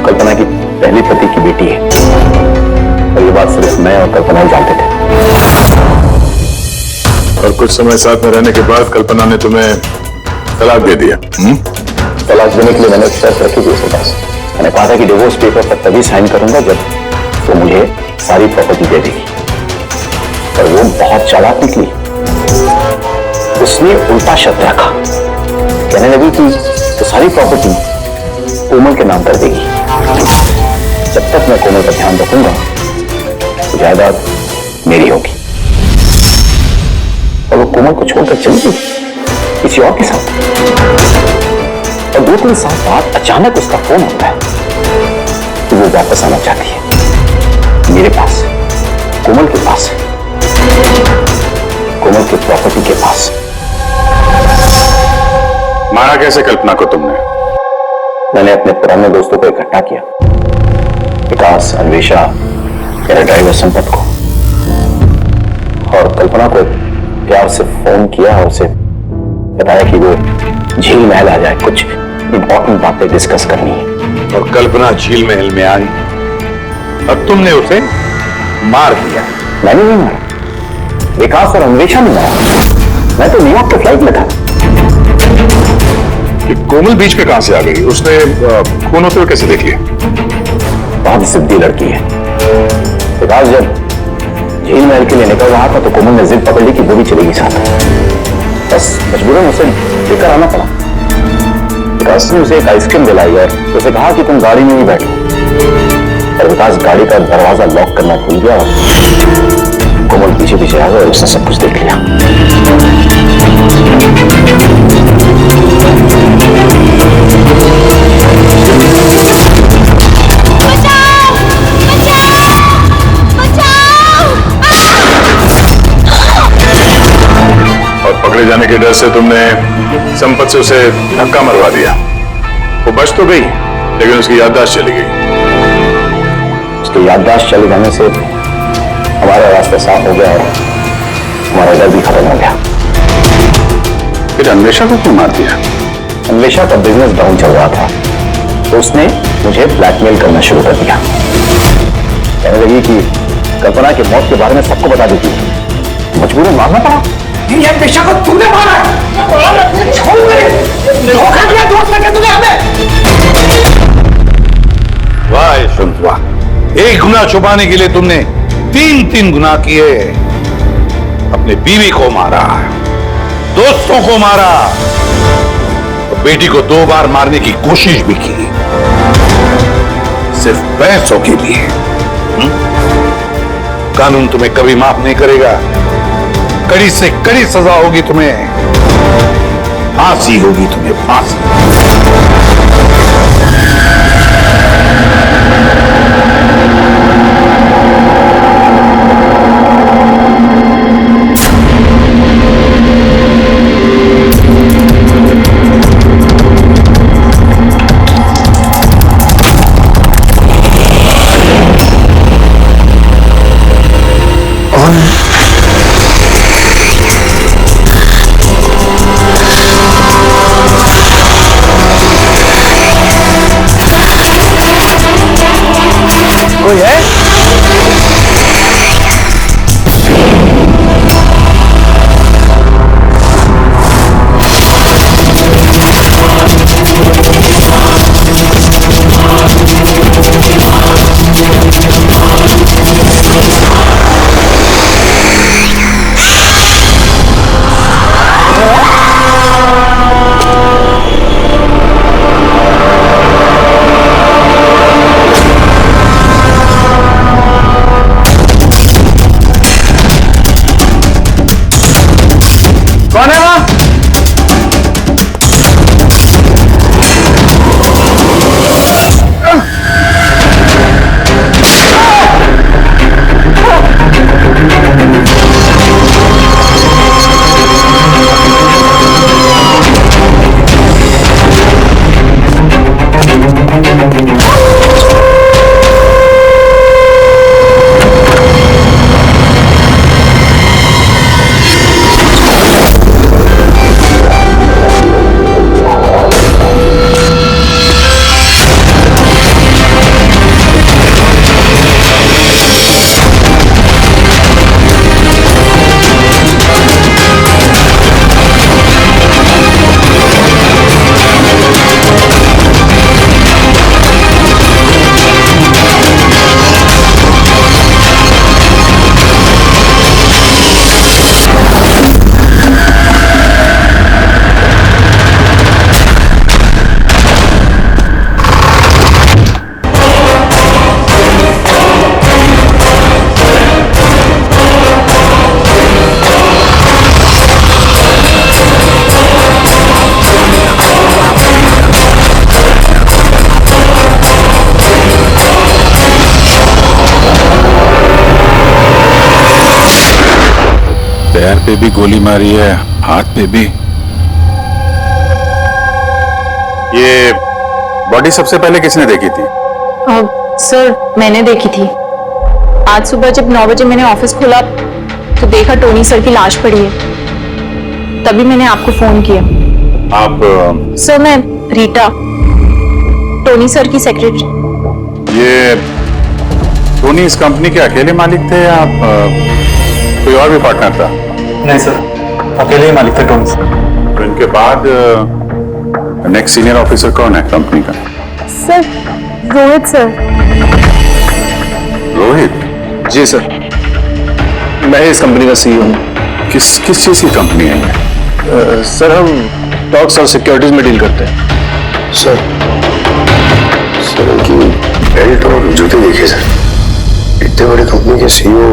कल्पना की पहली पति की बेटी है, और ये बात सिर्फ मैं और कल्पना ही जानते थे। और कुछ समय साथ में रहने के बाद कल्पना ने तुम्हें तलाक दे दिया। तलाक देने के लिए मैंने शर्त रखी थी उसके पास। मैंने कहा था कि डिवोर्स पेपर पर तभी साइन करूंगा जब वो मुझे सारी प्रॉपर्टी दे देगी, पर वो बहुत चालाक निकली। उसने उल्टा शर्त रखा, कहने लगी कि तो सारी प्रॉपर्टी कोमल के नाम कर देगी। जब तक मैं कोमल का ध्यान रखूंगा तो जायदाद मेरी होगी। और वो कोमल को छोड़कर चली गई किसी और के साथ। और 2-3 साल बाद अचानक उसका फोन आता है कि वो वापस आना चाहती है मेरे पास, कोमल के पास, कोमल की प्रॉपर्टी के पास। मारा कैसे कल्पना को तुमने? मैंने अपने पुराने दोस्तों को इकट्ठा किया, विकास, अन्वेषा, मेरा ड्राइवर संपत को, और कल्पना को प्यार से फोन किया और उसे बताया कि वो झील महल आ जाए, कुछ इंपॉर्टेंट बातें डिस्कस करनी है। और कल्पना झील महल में आई और तुमने उसे मार दिया। मैंने नहीं मारा, विकास और अन्वेषा ने मारा। मैं तो न्यूयॉर्क के फ्लाइट में था। कि कोमल बीच पे कहां से आ गई? उसने खून होते हुए कैसे देख लिया? बहुत जिद्दी लड़की है। विकास जब झील महल के लिए निकल रहा था तो कोमल ने जिद पकड़ ली कि वो भी चलेगी साथ। बस मजबूरन उसे लेकर आना पड़ा। विकास ने उसे एक आइसक्रीम दिलाई और उसे कहा कि तुम गाड़ी में ही बैठो, और विकास गाड़ी का दरवाजा लॉक करना भूल गया और कोमल पीछे पीछे आ गया और उसने सब कुछ देख लिया। और पकड़े जाने के डर से तुमने संपत से उसे धक्का मरवा दिया। वो बच तो गई लेकिन उसकी याददाश्त चली गई। उसकी याददाश्त चले जाने से हमारा रास्ता साफ हो गया और हमारा डर भी खत्म हो गया। फिर अन्वेषा को क्यों मार दिया? अन्वेषा का बिजनेस डाउन चल रहा था तो उसने मुझे ब्लैकमेल करना शुरू कर दिया। कहने लगी कि कल्पना की मौत के बारे में सबको बता देती है। मजबूरन मारना पड़ा। ये अन्वेषा को तूने मारा है। छोड़ दे। धोखा दिया दोस्त ने तुझे हमें। वाह यशवंत वाह! एक गुनाह छुपाने के लिए तुमने 3 गुनाह किए। अपने बीवी को मारा, दोस्तों को मारा, और बेटी को 2 बार मारने की कोशिश भी की, सिर्फ पैसों के लिए। कानून तुम्हें कभी माफ नहीं करेगा। कड़ी से कड़ी सजा होगी तुम्हें, फांसी होगी तुम्हें, फांसी। पैर पे भी गोली मारी है, हाथ पे भी। ये बॉडी सबसे पहले किसने देखी थी? सर मैंने देखी थी। आज सुबह जब 9 बजे मैंने ऑफिस खोला तो देखा टोनी सर की लाश पड़ी है, तभी मैंने आपको फोन किया। आप सर मैं रीटा, टोनी सर की सेक्रेटरी। ये टोनी इस कंपनी के अकेले मालिक थे या आप कोई और भी पार्टनर था? नहीं सर, अकेले ही मालिक थे टोनी सर। तो इनके बाद नेक्स्ट सीनियर ऑफिसर कौन है कंपनी का? Sir Rohit sir. रोहित? जी सर, मैं ही इस कंपनी का सीईओ हूँ। किस चीज की कंपनी है ये? सर हम टॉक्स और सिक्योरिटीज में डील करते हैं। सर उनकी बेल्ट और जूते देखिए सर, इतने बड़ी कंपनी के सीईओ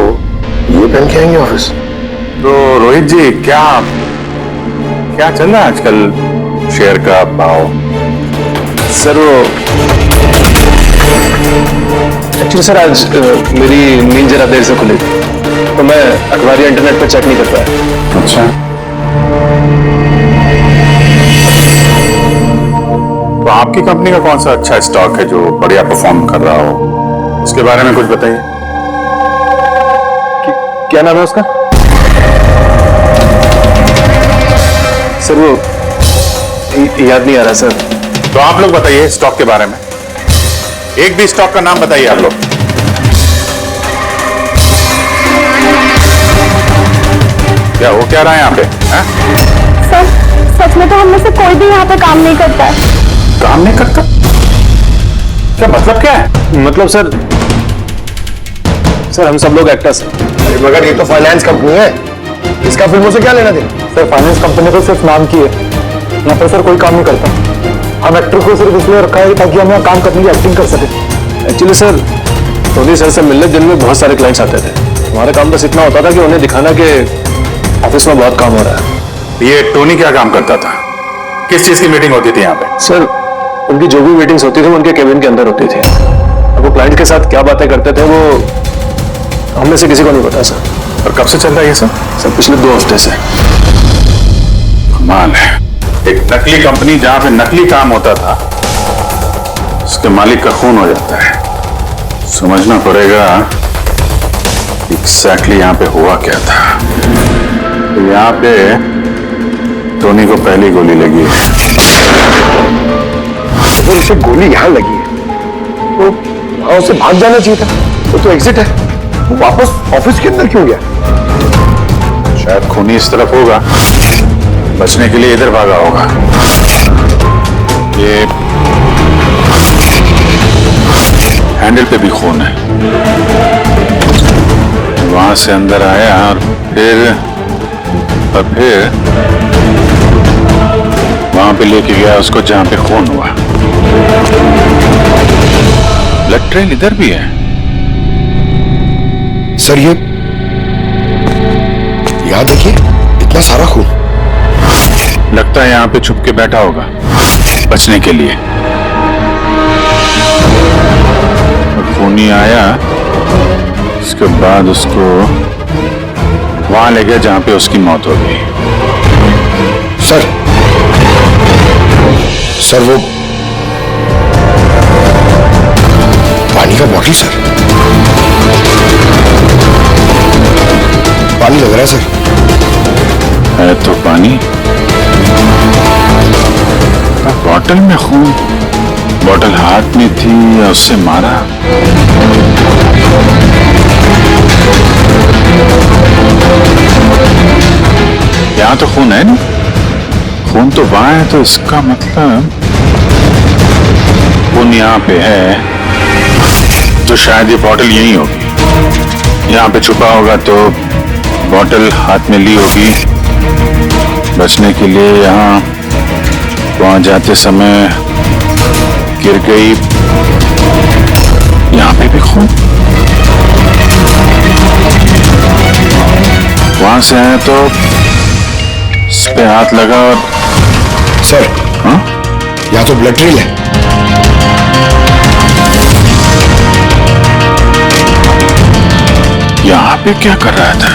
ये पहन के आएंगे ऑफिस? तो रोहित जी क्या चल रहा है आजकल शेयर का भाव? सर वो एक्चुअली सर आज मेरी नींद जरा देर से खुली थी, तो मैं अखबार या इंटरनेट पर चेक नहीं कर पाया। अच्छा, तो आपकी कंपनी का कौन सा अच्छा स्टॉक है जो बढ़िया परफॉर्म कर रहा हो, उसके बारे में कुछ बताइए। क्या नाम है उसका? सर वो याद नहीं आ रहा सर। तो आप लोग बताइए स्टॉक के बारे में, एक भी स्टॉक का नाम बताइए आप लोग। क्या हो क्या रहा है यहाँ पे? सर सच में तो हम में से कोई भी यहाँ पे काम नहीं करता है। काम नहीं करता? क्या मतलब क्या है? मतलब सर हम सब लोग एक्टर्स हैं। मगर ये तो फाइनेंस कंपनी है, इसका फिल्मों से क्या लेना देना? सर फाइनेंस कंपनी तो सिर्फ नाम की है, यहाँ पर सर कोई काम नहीं करता। हम एक्टर को सिर्फ इसलिए रखा है ताकि हम यहाँ काम करने की एक्टिंग कर सके। एक्चुअली सर टोनी सर से मिलने दिन में बहुत सारे क्लाइंट्स आते थे। हमारा काम बस इतना होता था कि उन्हें दिखाना कि ऑफिस में बहुत काम हो रहा है। ये टोनी क्या काम करता था? किस चीज की मीटिंग होती थी यहाँ पे? सर उनकी जो भी मीटिंग्स होती थी वो उनके केबिन के अंदर होती थी। अब वो क्लाइंट के साथ क्या बातें करते थे वो हम में से किसी को नहीं पता सर। और कब से चल रहा है ये सब? सर पिछले 2 हफ्ते से। कमाल है, एक नकली कंपनी जहां पे नकली काम होता था उसके मालिक का खून हो जाता है। समझना पड़ेगा एग्जैक्टली यहाँ पे हुआ क्या था। तो यहाँ पे टोनी को पहली गोली लगी है। अगर उसे गोली यहाँ लगी है तो वहां उसे भाग जाना चाहिए था, वो तो एग्जिट है। वो वापस ऑफिस के अंदर क्यों गया? शायद खूनी इस तरफ होगा, बचने के लिए इधर भागा होगा। ये हैंडल पे भी खून है, वहां से अंदर आया और फिर वहां पे लेके गया उसको जहां पे खून हुआ। ब्लड ट्रेल इधर भी है। सर ये यहाँ देखिए, इतना सारा खून। लगता है यहाँ पे छुप के बैठा होगा बचने के लिए। और खूनी आया, उसके बाद उसको वहां ले गया जहां पे उसकी मौत हो गई। सर वो पानी का बॉटल सर, पानी लग रहा है सर। है तो पानी, बॉटल में खून। बॉटल हाथ में थी या उससे मारा? यहाँ तो खून है ना, खून तो वहां है, तो इसका मतलब खून यहाँ पे है, तो शायद ये बॉटल यही होगी। यहाँ पे छुपा होगा तो बॉटल हाथ में ली होगी बचने के लिए। यहाँ वहां जाते समय गिर गई, यहाँ पे भी खून। वहां से आए तो इस पे हाथ लगा और सर हाँ, यहाँ तो ब्लड ट्रेल है। यहाँ पे क्या कर रहा था?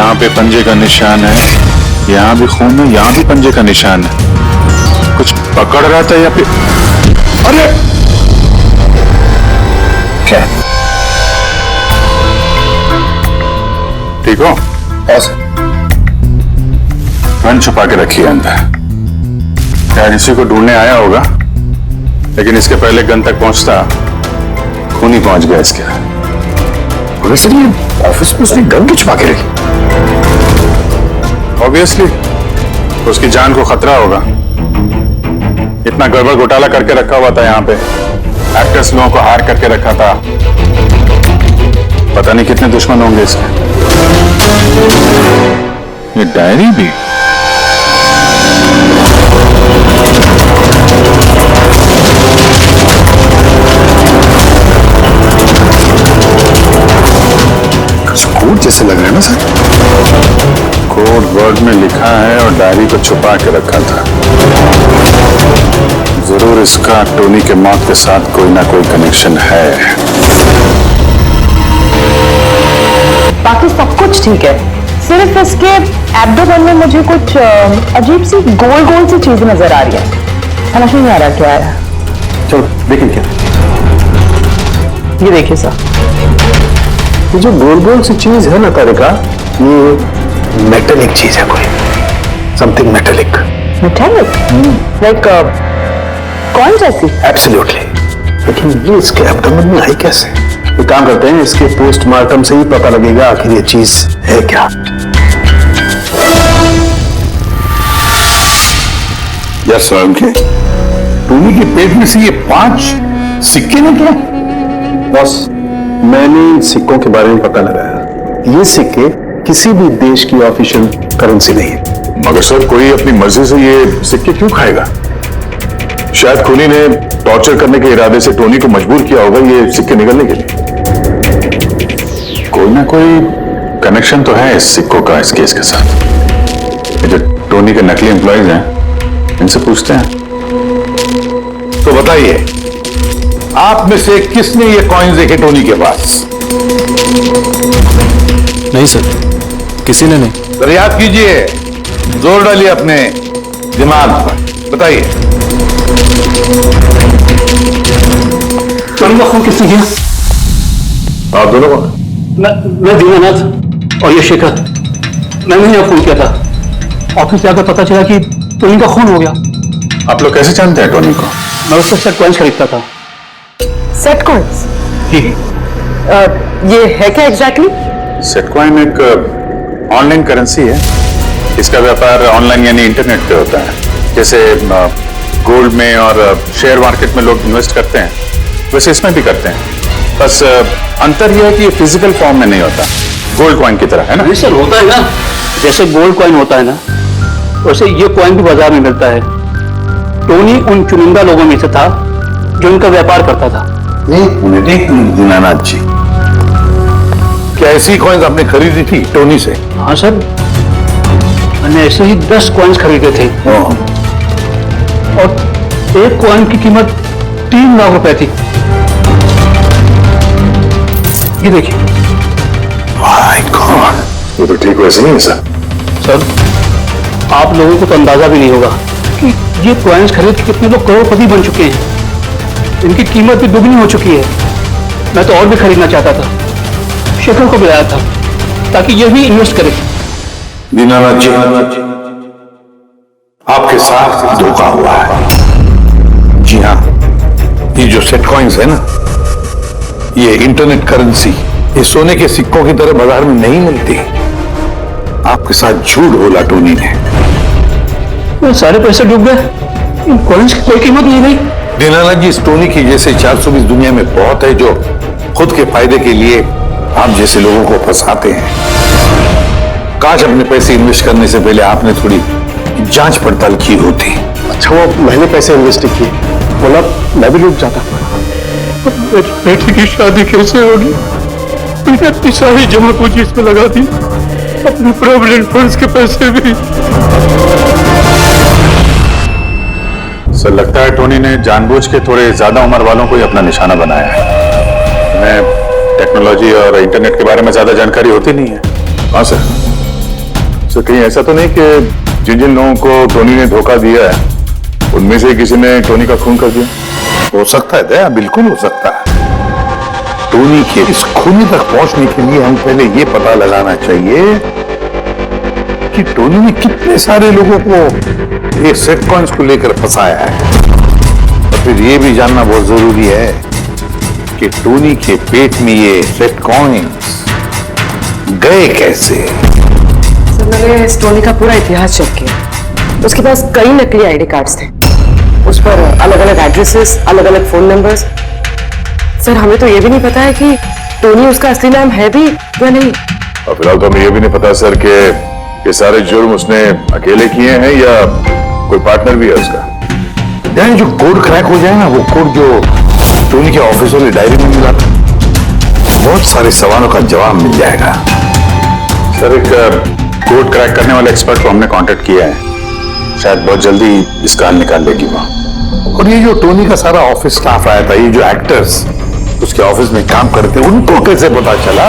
यहाँ पे पंजे का निशान है, यहाँ भी खून है, यहाँ भी पंजे का निशान है। कुछ पकड़ रहा था या फिर अरे क्या? ठीक हो? गन छुपा के रखी है अंदर। शायद इसी को ढूंढने आया होगा, लेकिन इसके पहले गन तक पहुंचता खून ही पहुंच गया इसके। पुलिस ने ऑफिस में उसने गन क्यों छुपा के रखी? ऑब्वियसली उसकी जान को खतरा होगा। इतना गड़बड़ घोटाला करके रखा हुआ था यहाँ पे, एक्टर्स लोगों को हार करके रखा था। पता नहीं कितने दुश्मन होंगे इसके। ये डायरी भी कोड जैसे लग रहा है ना सर? कोड वर्ड में लिखा है और डायरी को छुपा के रखा था। जरूर इसका टोनी के मौत के साथ कोई ना कोई कनेक्शन है। बाकी सब कुछ ठीक है, सिर्फ इसके एब्डोमेन में मुझे कुछ अजीब सी गोल गोल सी चीजें नजर आ रही है। समझ नहीं आ रहा क्या है। चलो देखें क्या। ये देखिए सर, ये जो गोल गोल सी चीज है ना तारिका, ये मेटेलिक चीज है कोई, समथिंग मेटेलिक। मेटेलिक लाइक कौन जैसी? एब्सोल्युटली। लेकिन ये इसके एब्डोमेन में आई कैसे? एक काम करते हैं, इसके पोस्टमार्टम से ही पता लगेगा आखिर ये चीज है क्या। यार स्वयं के टोनी के पेट में से ये 5 सिक्के निकले। बॉस, मैंने इन सिक्कों के बारे में पता लगाया। ये सिक्के किसी भी देश की ऑफिशियल करेंसी नहीं है। मगर सर, कोई अपनी मर्जी से ये सिक्के क्यों खाएगा? शायद खूनी ने टॉर्चर करने के इरादे से टोनी को मजबूर किया होगा ये सिक्के निकलने के लिए। कोई ना कोई कनेक्शन तो है इस सिक्कों का इस केस के साथ। ये जो टोनी के नकली एम्प्लॉइज हैं, इनसे पूछते हैं। तो बताइए, आप में से किसने ये कॉइन्स देखे टोनी के पास? नहीं सर, किसी ने नहीं। तो याद कीजिए, जोर डालिए अपने दिमाग पर, बताइए। टोनी का खून किसने किया? आप दोनों को? मैं दीनानाथ और ये शेखर, मैंने यहाँ फोन किया था। ऑफिस जाकर पता चला कि टोनी का खून हो गया। आप लोग कैसे जानते हैं टोनी को? मैं उससे सेट कॉइन्स खरीदता था। Set coins? जी। ये है क्या एग्जैक्टली? सेटकॉइन एक ऑनलाइन करेंसी है। इसका व्यापार ऑनलाइन यानी इंटरनेट पे होता है। जैसे गोल्ड में और शेयर मार्केट में लोग इन्वेस्ट करते हैं, वैसे इसमें भी करते हैं। बस अंतर यह है कि ये फिजिकल फॉर्म में नहीं होता, गोल्ड कॉइन की तरह, है ना? नहीं सर, होता है ना, जैसे गोल्ड कॉइन होता है ना, वैसे ये कॉइन भी बाजार में मिलता है। टोनी उन चुनिंदा लोगों में से था जो इनका व्यापार करता था। एक दीनानाथ जी, क्या ऐसी कॉइन्स आपने खरीदी थी टोनी से? हाँ सर, मैंने ऐसे ही 10 कॉइन्स खरीदे थे और एक कॉइन की कीमत 3 लाख रुपए थी। ये देखिए। माय गॉड, ये तो ठीक वैसे नहीं है सर। सर, आप लोगों को तो अंदाजा भी नहीं होगा कि ये कॉइन्स खरीद के कितने लोग करोड़पति बन चुके हैं। इनकी कीमत भी दुगनी हो चुकी है। मैं तो और भी खरीदना चाहता था, शेखर को बुलाया था ताकि ये भी इन्वेस्ट करे। दीनानाथ जी, आपके साथ धोखा हुआ है। जी हाँ, ये जो सेट कॉइन्स है ना, ये इंटरनेट करेंसी, ये सोने के सिक्कों की तरह बाजार में नहीं मिलती। आपके साथ झूठ बोला टोनी ने। वो सारे पैसे डूब गए, इन कॉइन्स की कोई कीमत नहीं रही। दीनानाथ जी, इस टोनी की जैसे 420 दुनिया में बहुत है जो खुद के फायदे के लिए आप जैसे लोगों को फंसाते हैं। काश अपने पैसे इन्वेस्ट करने से पहले आपने थोड़ी जांच पड़ताल की होती। अच्छा, वो मैंने पैसे इन्वेस्ट किए, बोला मैं भी डूब जाता। मेरी बेटी की शादी कैसे होगी? मैंने अपनी सारी जमा पूंजी इसमें लगा दी, अपने प्रोविडेंट फंड्स के पैसे भी। सर, लगता है टोनी ने जानबूझ के थोड़े ज्यादा उम्र वालों को ही अपना निशाना बनाया है। हमें टेक्नोलॉजी और इंटरनेट के बारे में ज्यादा जानकारी होती नहीं है। हाँ सर, तो कहीं ऐसा तो नहीं कि जिन जिन लोगों को टोनी ने धोखा दिया है उनमें से किसी ने टोनी का खून कर दिया? हो सकता है दया, बिल्कुल हो सकता है। टोनी के इस खूनी तक पहुंचने के लिए हम पहले ये पता लगाना चाहिए कि टोनी ने कितने सारे लोगों को ये सेट कॉइन्स को लेकर फंसाया है। और फिर ये भी जानना बहुत जरूरी है कि टोनी के पेट में ये सेट कॉइन्स गए कैसे। सर मैंने इस टोनी का पूरा इतिहास चेक किया। उसके पास कई नकली आईडी कार्ड्स थे, उस पर अलग अलग एड्रेसेस, अलग अलग फोन नंबर्स। सर हमें तो ये भी नहीं पता है कि टोनी उसका असली नाम है भी या नहीं। और फिलहाल तो हमें ये भी नहीं पता सर कि ये सारे जुर्म उसने अकेले किए हैं या कोई पार्टनर भी है उसका। यानी जो कोड क्रैक हो जाए ना, वो कोड जो टोनी के ऑफिस वाली डायरी में मिला था, बहुत सारे सवालों का जवाब मिल जाएगा। सर एक कोड क्रैक करने वाले एक्सपर्ट को हमने कांटेक्ट किया है, शायद बहुत जल्दी इसका हल निकाल लेगी वो। और ये जो टोनी का सारा ऑफिस स्टाफ आया था, ये जो एक्टर्स उसके ऑफिस में काम करते, उनको कैसे पता चला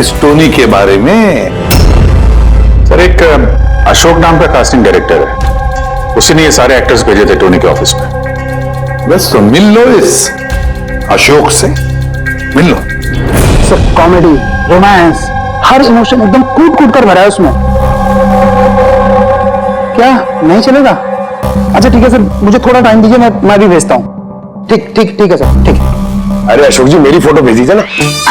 इस टोनी के बारे में? सर एक अशोक नाम का कास्टिंग डायरेक्टर है, उसी ने ये सारे एक्टर्स भेजे थे टोनी के ऑफिस में। बस तो मिल लो इस अशोक से, मिल लो। सर कॉमेडी, रोमांस, हर इमोशन एकदम कूट कूट कर भरा है उसमें। क्या नहीं चलेगा? अच्छा ठीक है सर, मुझे थोड़ा टाइम दीजिए, मैं भी भेजता हूँ। ठीक ठीक ठीक है सर, ठीक है। अरे अशोक जी मेरी फोटो भेज दीजिए ना।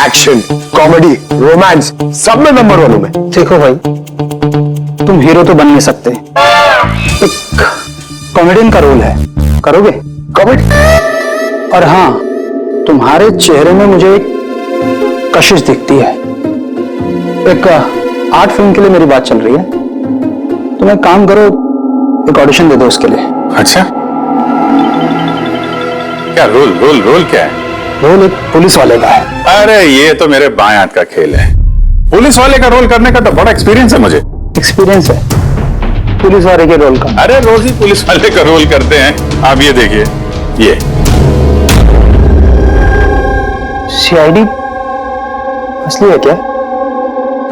एक्शन, कॉमेडी, रोमांस सब में नंबर 1 हूं मैं। देखो भाई, तुम हीरो तो बन नहीं सकते, एक कॉमेडियन का रोल है, करोगे? कॉमेडी? और हाँ, तुम्हारे चेहरे में मुझे एक कशिश दिखती है। एक आर्ट फिल्म के लिए मेरी बात चल रही है, तुम एक काम करो, एक ऑडिशन दे दो उसके लिए। अच्छा, क्या रोल रोल रोल क्या है? रोल एक पुलिस वाले का है। अरे ये तो मेरे बाएं हाथ का खेल है। पुलिस वाले का रोल करने का तो बड़ा एक्सपीरियंस है मुझे। एक्सपीरियंस है पुलिस वाले के रोल का? अरे रोज ही पुलिस वाले का रोल करते हैं। आप ये देखिए, ये सीआईडी असली है क्या?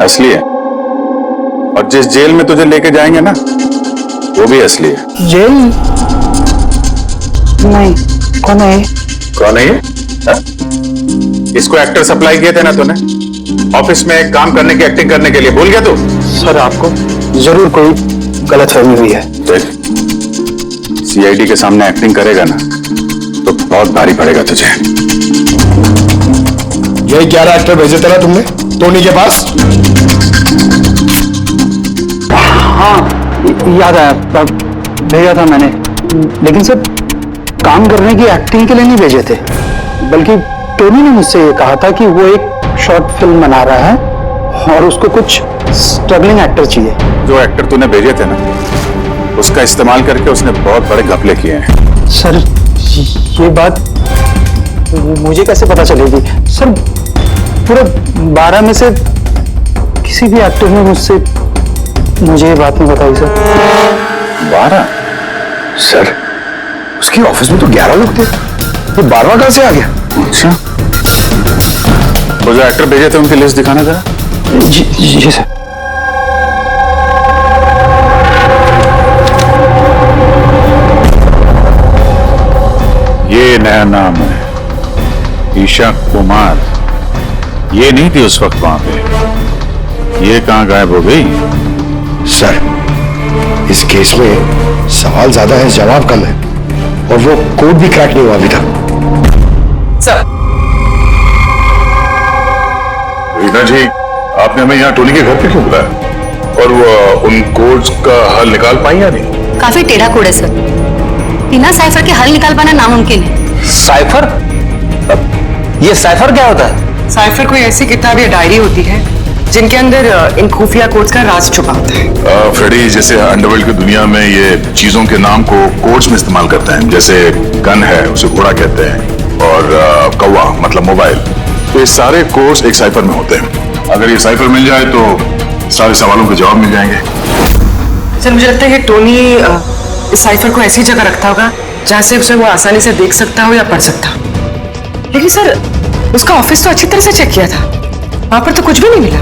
असली है, और जिस जेल में तुझे लेके जाएंगे ना, वो भी असली है। जेल? नहीं, कौन है? कौन है ये? हा? इसको एक्टर सप्लाई किए थे ना तूने ऑफिस में काम करने की, एक्टिंग करने के लिए, भूल गया तू? सर आपको जरूर कोई गलतफहमी हुई है। देख, सीआईडी के सामने एक्टिंग करेगा ना तो बहुत भारी पड़ेगा तुझे। यही 11 एक्टर भेजे थे ना तुमने टोनी के पास? हाँ याद आया, भेजा था मैंने, लेकिन सर काम करने की, एक्टिंग के लिए नहीं भेजे थे, बल्कि टोनी ने मुझसे ये कहा था कि वो एक शॉर्ट फिल्म बना रहा है और उसको कुछ स्ट्रगलिंग एक्टर चाहिए। जो एक्टर तूने भेजे थे ना, उसका इस्तेमाल करके उसने बहुत बड़े घपले किए हैं। सर ये बात मुझे कैसे पता चलेगी? सर पूरे 12 में से किसी भी एक्टर ने मुझे ये बात नहीं बताई सर। 12? सर उसके ऑफिस में तो 11 लोग थे, ये 12वां कहां से आ गया? अच्छा, वो जो एक्टर भेजे थे उनकी लिस्ट दिखाना जरा। जी सर। ये नया नाम है, ईशा कुमार। ये नहीं थी उस वक्त वहां पे, ये कहां गायब हो गई? सर इस केस में सवाल ज्यादा है, जवाब कम है, और वो कोड भी क्रैक नहीं हुआ अभी तक। सर रीना जी, आपने हमें यहाँ टोनी के घर पे क्यों बुलाया? और वो उन कोड्स का हल निकाल पाई या नहीं? काफी टेढ़ा कोड है सर, बिना साइफर के हल निकाल पाना नामुमकिन है। साइफर? ये साइफर क्या होता है? साइफर कोई ऐसी किताब या डायरी होती है जिनके अंदर इन खुफिया कोड्स का राज छुपा होता है। फ्रेडी, जैसे अंडरवर्ल्ड की दुनिया में ये चीजों के नाम को कोड्स में इस्तेमाल करते हैं, जैसे गन है उसे घोड़ा कहते हैं, और कौवा मतलब मोबाइल। तो ये सारे कोड्स एक साइफर में होते हैं। अगर ये साइफर मिल जाए तो सारे सवालों के जवाब मिल जाएंगे। सर मुझे लगता है कि टोनी इस साइफर को ऐसी जगह रखता होगा जहां से उसे वो आसानी से देख सकता हो या पढ़ सकता हो। लेकिन सर उसका ऑफिस तो अच्छी तरह से चेक किया था, वहां पर तो कुछ भी नहीं मिला।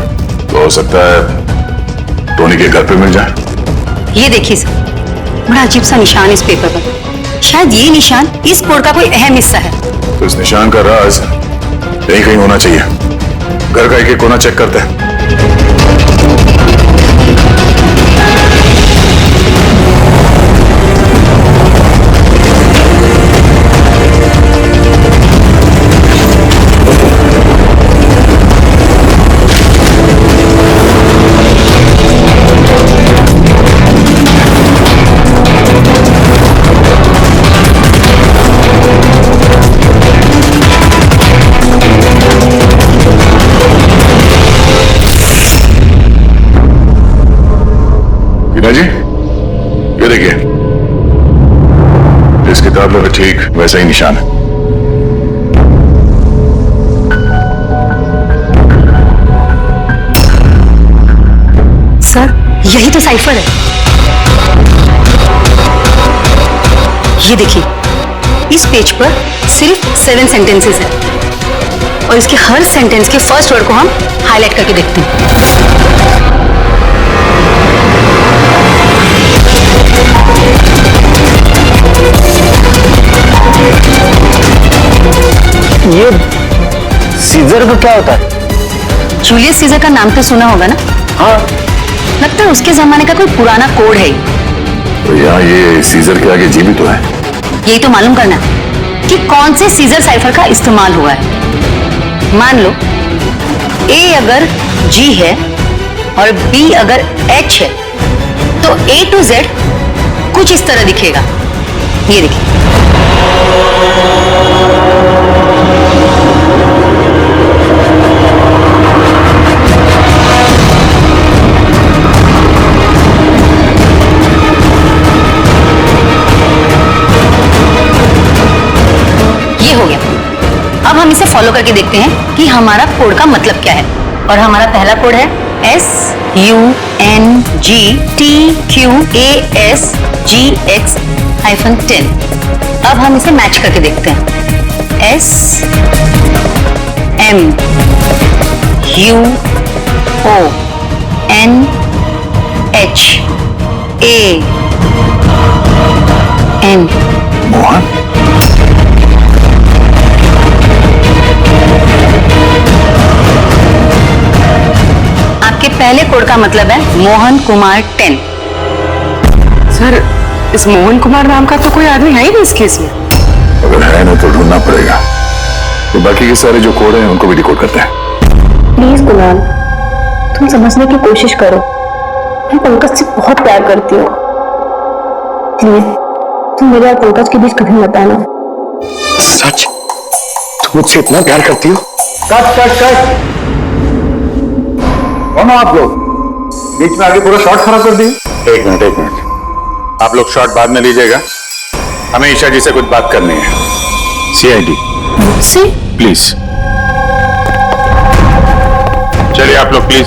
तो हो सकता है टोनी के घर पे मिल जाए। ये देखिए सर, बड़ा अजीब सा निशान इस पेपर पर। शायद ये निशान इस कोड का कोई अहम हिस्सा है। तो इस निशान का राज यही कहीं होना चाहिए। घर का एक कोना चेक करते हैं। जी, ये देखिए, इस किताब में भी ठीक वैसा ही निशान है। सर, यही तो साइफर है। ये देखिए, इस पेज पर सिर्फ 7 सेंटेंसेस है और इसके हर सेंटेंस के फर्स्ट वर्ड को हम हाईलाइट करके देखते हैं। ये सीजर का क्या होता है? जूलियस सीजर का नाम तो सुना होगा ना? हाँ। लगता है उसके जमाने का कोई पुराना कोड है। तो यहाँ ये सीजर के आगे जी भी तो है। यही तो मालूम करना है कि कौन से सीजर साइफर का इस्तेमाल हुआ है। मान लो ए अगर जी है और बी अगर एच है तो A to Z कुछ इस तरह दिखेगा। ये देखिए, ये हो गया। अब हम इसे फॉलो करके देखते हैं कि हमारा कोड का मतलब क्या है। और हमारा पहला कोड है SUNGTQASGX-10। अब हम इसे मैच करके देखते हैं। SMUONHAN। मोहन? आपके पहले कोड का मतलब है मोहन कुमार 10। सर, इस मोहन कुमार नाम का तो कोई आदमी है ही नहीं इस केस में। अगर है ना तो ढूंढना पड़ेगा। तो बाकी के सारे जो कोड हैं उनको भी डिकोड करते हैं। प्लीज कुणाल, तुम समझने की कोशिश करो। मैं पंकज से बहुत प्यार करती हूँ। प्लीज तुम मेरे और पंकज के बीच कभी मत आना। सच? तुम मुझसे इतना प्यार करती हो? Cut cut cut. कौन हो आप लोग? बीच में आगे पूरा शॉट खराब कर दिए। एक मिनट। आप लोग शॉट बाद में लीजिएगा। हमें ईशा जी से कुछ बात करनी है। CID मुझसे? प्लीज चलिए आप लोग प्लीज।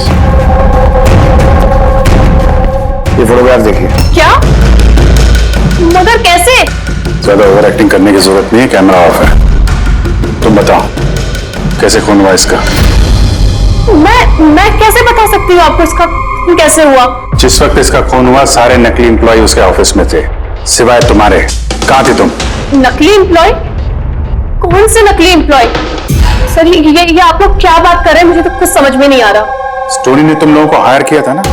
ये फोटोग्राफ देखिए। क्या? मगर कैसे? ज्यादा ओवर एक्टिंग करने की जरूरत नहीं है, कैमरा ऑफ है। तुम बताओ कैसे खून हुआ इसका? मैं कैसे बता सकती हूँ आपको इसका कैसे हुआ? जिस वक्त इसका खून हुआ सारे नकली एम्प्लॉय उसके ऑफिस में थे सिवाय तुम्हारे। कहाँ थे तुम? नकली एम्प्लॉय? कौन से नकली एम्प्लॉय? सर ये आप लोग क्या बात कर रहे हैं? मुझे तो कुछ समझ में नहीं आ रहा। स्टोरी ने तुम लोगों को हायर किया था ना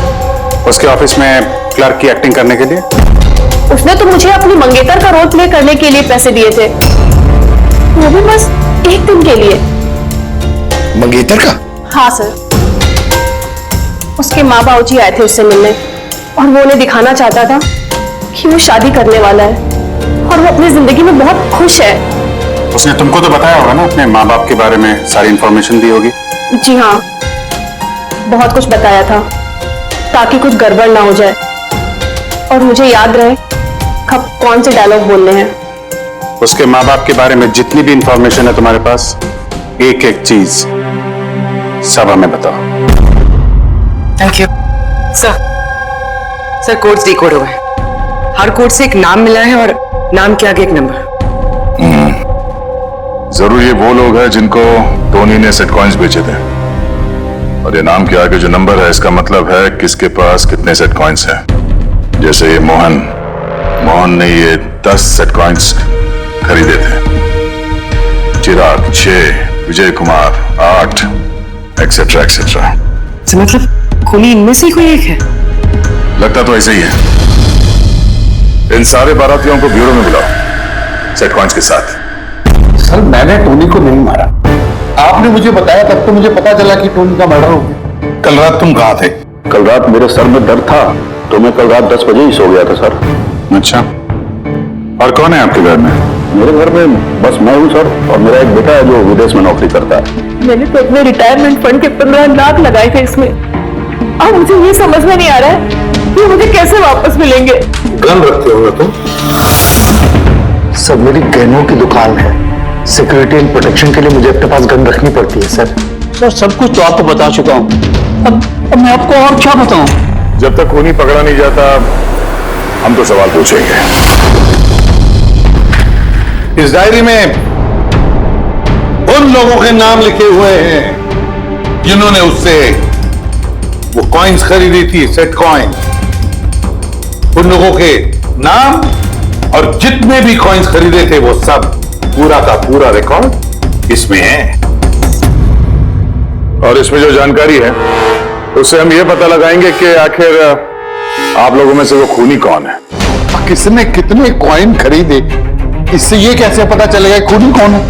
उसके ऑफिस में क्लर्क की एक्टिंग करने के लिए। उसने तो मुझे अपनी मंगेतर का रोल प्ले करने के लिए पैसे दिए थे, वो भी बस एक दिन के लिए। मंगेतर का? हाँ सर, उसके माँ बाबूजी आए थे उससे मिलने और वो उन्हें दिखाना चाहता था कि वो शादी करने वाला है और वो अपनी जिंदगी में बहुत खुश है। उसने तुमको तो बताया होगा ना अपने माँ बाप के बारे में, सारी इंफॉर्मेशन दी होगी। जी हाँ, बहुत कुछ बताया था ताकि कुछ गड़बड़ ना हो जाए और मुझे याद रहे कब कौन से डायलॉग बोलने हैं। उसके माँ बाप के बारे में जितनी भी इंफॉर्मेशन है तुम्हारे पास, एक एक चीज सब हमें बताओ। Thank you sir codes decode हो गए। हर कोड से एक नाम मिला है और नाम के आगे एक नंबर। जरूर ये वो लोग हैं जिनको टोनी ने सेट कॉइन्स बेचे थे और ये नाम के आगे जो नंबर है इसका मतलब है किसके पास कितने सेट कॉइन्स हैं। जैसे ये मोहन ने ये 10 सेट कॉइन्स खरीदे थे, चिराग 6, विजय कुमार 8, एक्सेट्रा एक्सेट्रा। मतलब खूनी इनमें से कोई एक है? लगता तो ऐसे ही है। इन सारे बारातियों को ब्यूरो में बुलाओ सेट कॉइन्स के साथ। सर मैंने टोनी को नहीं मारा, आपने मुझे बताया तब तो मुझे पता चला कि टोनी का मर्डर हो गया। कल रात तुम कहाँ थे? कल रात मेरे सर में दर्द था तो मैं कल रात 10 बजे ही सो गया था सर। अच्छा, और कौन है आपके घर में? मेरे घर में बस मैं हूँ सर, और मेरा एक बेटा है जो विदेश में नौकरी करता है। मैंने तो अपने रिटायरमेंट फंड के 15 लाख लगाए थे इसमें। अब मुझे ये समझ में नहीं आ रहा है कि मुझे कैसे वापस मिलेंगे। गन रखते हो तुम? सर मेरी गहनों की दुकान है, सिक्योरिटी एंड प्रोटेक्शन के लिए मुझे अपने पास गन रखनी पड़ती है सर। सर सब कुछ तो आपको बता चुका हूँ, अब मैं आपको और क्या बताऊं? जब तक खूनी पकड़ा नहीं जाता हम तो सवाल पूछेंगे। इस डायरी में उन लोगों के नाम लिखे हुए हैं जिन्होंने उससे वो कॉइन्स खरीदी थी, सेट कॉइन। उन लोगों के नाम और जितने भी कॉइन्स खरीदे थे वो सब पूरा का पूरा रिकॉर्ड इसमें है। और इसमें जो जानकारी है उससे हम ये पता लगाएंगे कि आखिर आप लोगों में से वो खूनी कौन है। किसने कितने कॉइन खरीदे, इससे ये कैसे पता चलेगा खूनी कौन है?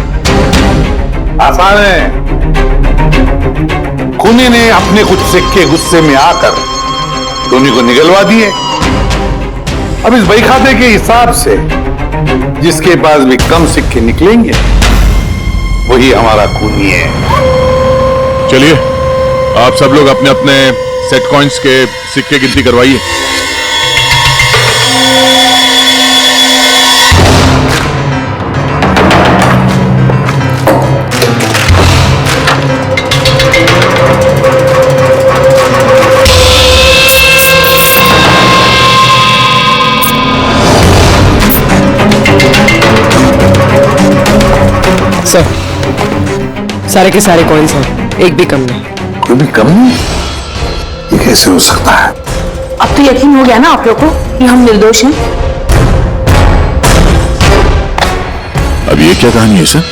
आसान है, खूनी ने अपने कुछ सिक्के गुस्से में आकर टोनी को निगलवा दिए। अब इस बही खाते के हिसाब से जिसके पास भी कम सिक्के निकलेंगे वही हमारा खूनी है। चलिए आप सब लोग अपने अपने सेट कॉइन्स के सिक्के गिनती करवाइए। सर सारे के सारे कॉइन्स हैं, एक भी कम नहीं। कोई भी कम नहीं? ये कैसे हो सकता है? अब तो यकीन हो गया ना आप लोग को कि हम निर्दोष हैं। अब ये क्या कहानी है सर?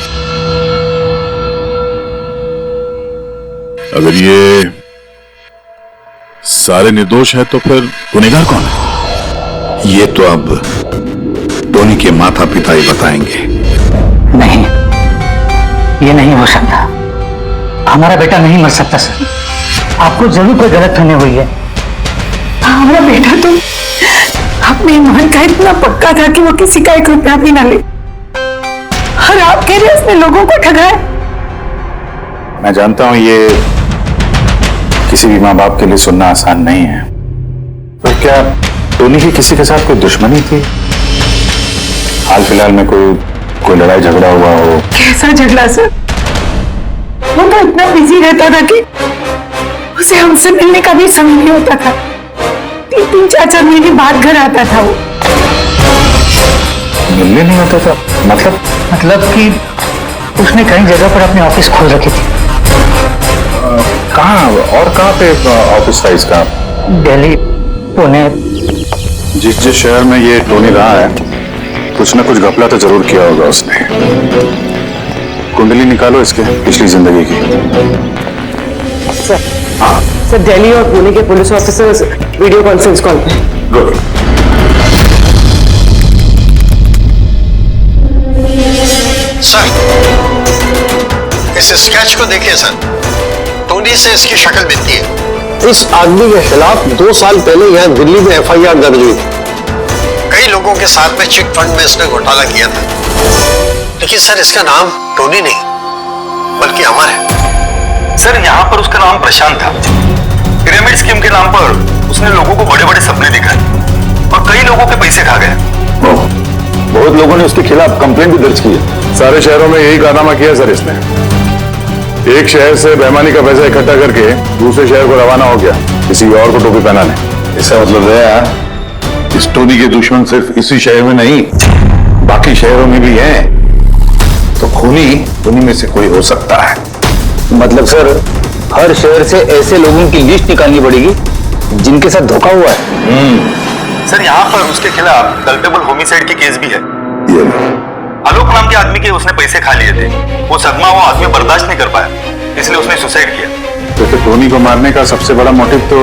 अगर ये सारे निर्दोष है तो फिर गुनहगार कौन है? ये तो अब टोनी के माता पिता ही बताएंगे। नहीं, ये नहीं हो सकता। हमारा बेटा नहीं मर सकता सर, आपको जरूर कोई गलतफहमी हुई है। हमारा बेटा तो अपने ईमान का इतना पक्का था कि वो किसी का 1 रुपया भी ना ले, और आप कह रहे उसने लोगों को ठगाया। मैं जानता हूं ये किसी भी माँ बाप के लिए सुनना आसान नहीं है, पर क्या टोनी की किसी के साथ कोई दुश्मनी थी? हाल फिलहाल में कोई लड़ाई झगड़ा हुआ हो? कैसा झगड़ा सर? वो तो इतना बिजी रहता था कि उसे हमसे मिलने का भी समय नहीं होता था। 3-3, 4-4 महीने बाद घर आता था वो। मिलने नहीं होता था? मतलब कि उसने कई जगह पर अपनी ऑफिस खोल रखी थी। कहाँ और कहाँ पे ऑफिस था इसका? दिल्ली, पुणे। जिस शहर में ये टोनी रहा है कुछ ना कुछ घपला तो जरूर किया होगा उसने। कुंडली निकालो इसके पिछली जिंदगी की। सर सर दिल्ली और पुणे के police officers video conference call पे। गुड। सर इस स्केच को देखिए सर, टोनी से इसकी शक्ल मिलती है। इस आदमी के खिलाफ 2 साल पहले यहाँ दिल्ली में FIR दर्ज हुई। कई लोगों के साथ में चिट फंड में इसने घोटाला किया था, लेकिन सर इसका नाम टोनी नहीं बल्कि अमर है। सर यहाँ पर उसका नाम प्रशांत था। पिरामिड स्कीम के नाम पर उसने लोगों को बड़े बड़े सपने दिखाए और कई लोगों के पैसे खा गया। बहुत लोगों ने उसके खिलाफ कंप्लेंट भी दर्ज की है। सारे शहरों में यही कारनामा किया सर इसने। एक शहर से बेईमानी का पैसा इकट्ठा करके दूसरे शहर को रवाना हो गया किसी और को टोपी पहनाने। इसका मतलब है इस टोनी के दुश्मन सिर्फ इसी शहर में नहीं बाकी शहरों में भी हैं। तो खूनी उन्हीं में से कोई हो सकता है। मतलब सर हर शहर से ऐसे लोगों की लिस्ट निकालनी पड़ेगी जिनके साथ धोखा हुआ है। सर यहाँ पर उसके खिलाफ कल्पेबल होमिसाइड की केस भी है। आलोक नाम के आदमी के उसने पैसे खा लिए थे। वो सदमा वो आदमी बर्दाश्त नहीं कर पाया, इसलिए उसने सुसाइड किया। तो फिर टोनी को मारने का सबसे बड़ा मोटिव तो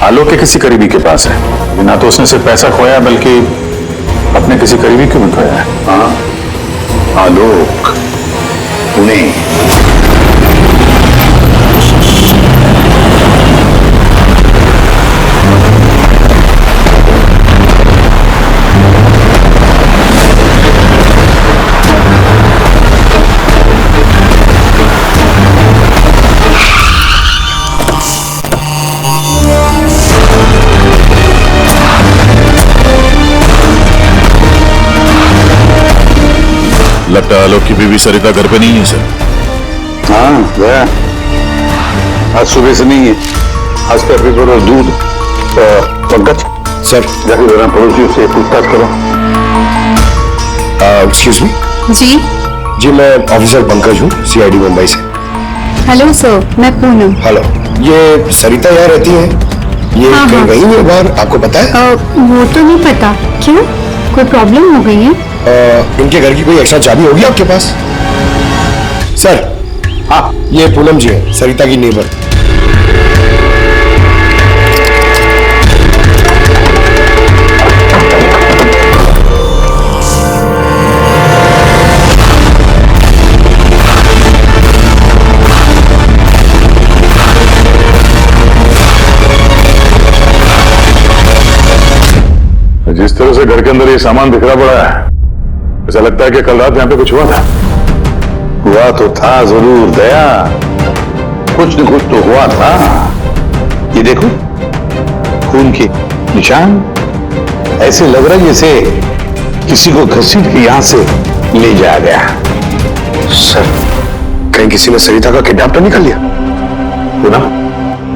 आलोक के किसी करीबी के पास है। ना तो उसने सिर्फ पैसा खोया बल्कि अपने किसी करीबी को भी खोया है। हाँ, आलोक पुणे। लगता है आलोक की बीवी सरिता घर पे नहीं है सर। हाँ गया, आज सुबह से नहीं है। आज का पेपर और दूध। पंकज सर जाके जरा पड़ोसियों से पूछताछ करो। Excuse me. जी मैं ऑफिसर पंकज हूँ, CID मुंबई से। हेलो सर, मैं पूनम। हेलो, ये सरिता यहाँ रहती है? ये कहीं गई है बाहर, आपको पता है? वो तो नहीं पता। क्यों, कोई प्रॉब्लम हो गई है? इनके घर की कोई एक्स्ट्रा चाबी होगी आपके पास? सर हाँ, ये पूनम जी है, सरिता की नेबर। जिस तरह से घर के अंदर ये सामान बिखरा पड़ा है, ऐसा लगता है कि कल रात यहाँ पे कुछ हुआ था। हुआ तो था जरूर दया, कुछ न कुछ तो हुआ था। ये देखो खून के निशान, ऐसे लग रहा है जैसे किसी को घसीट के यहां से ले जाया गया। सर कहीं किसी ने सरिता का किडनैप तो नहीं कर लिया? पूनम।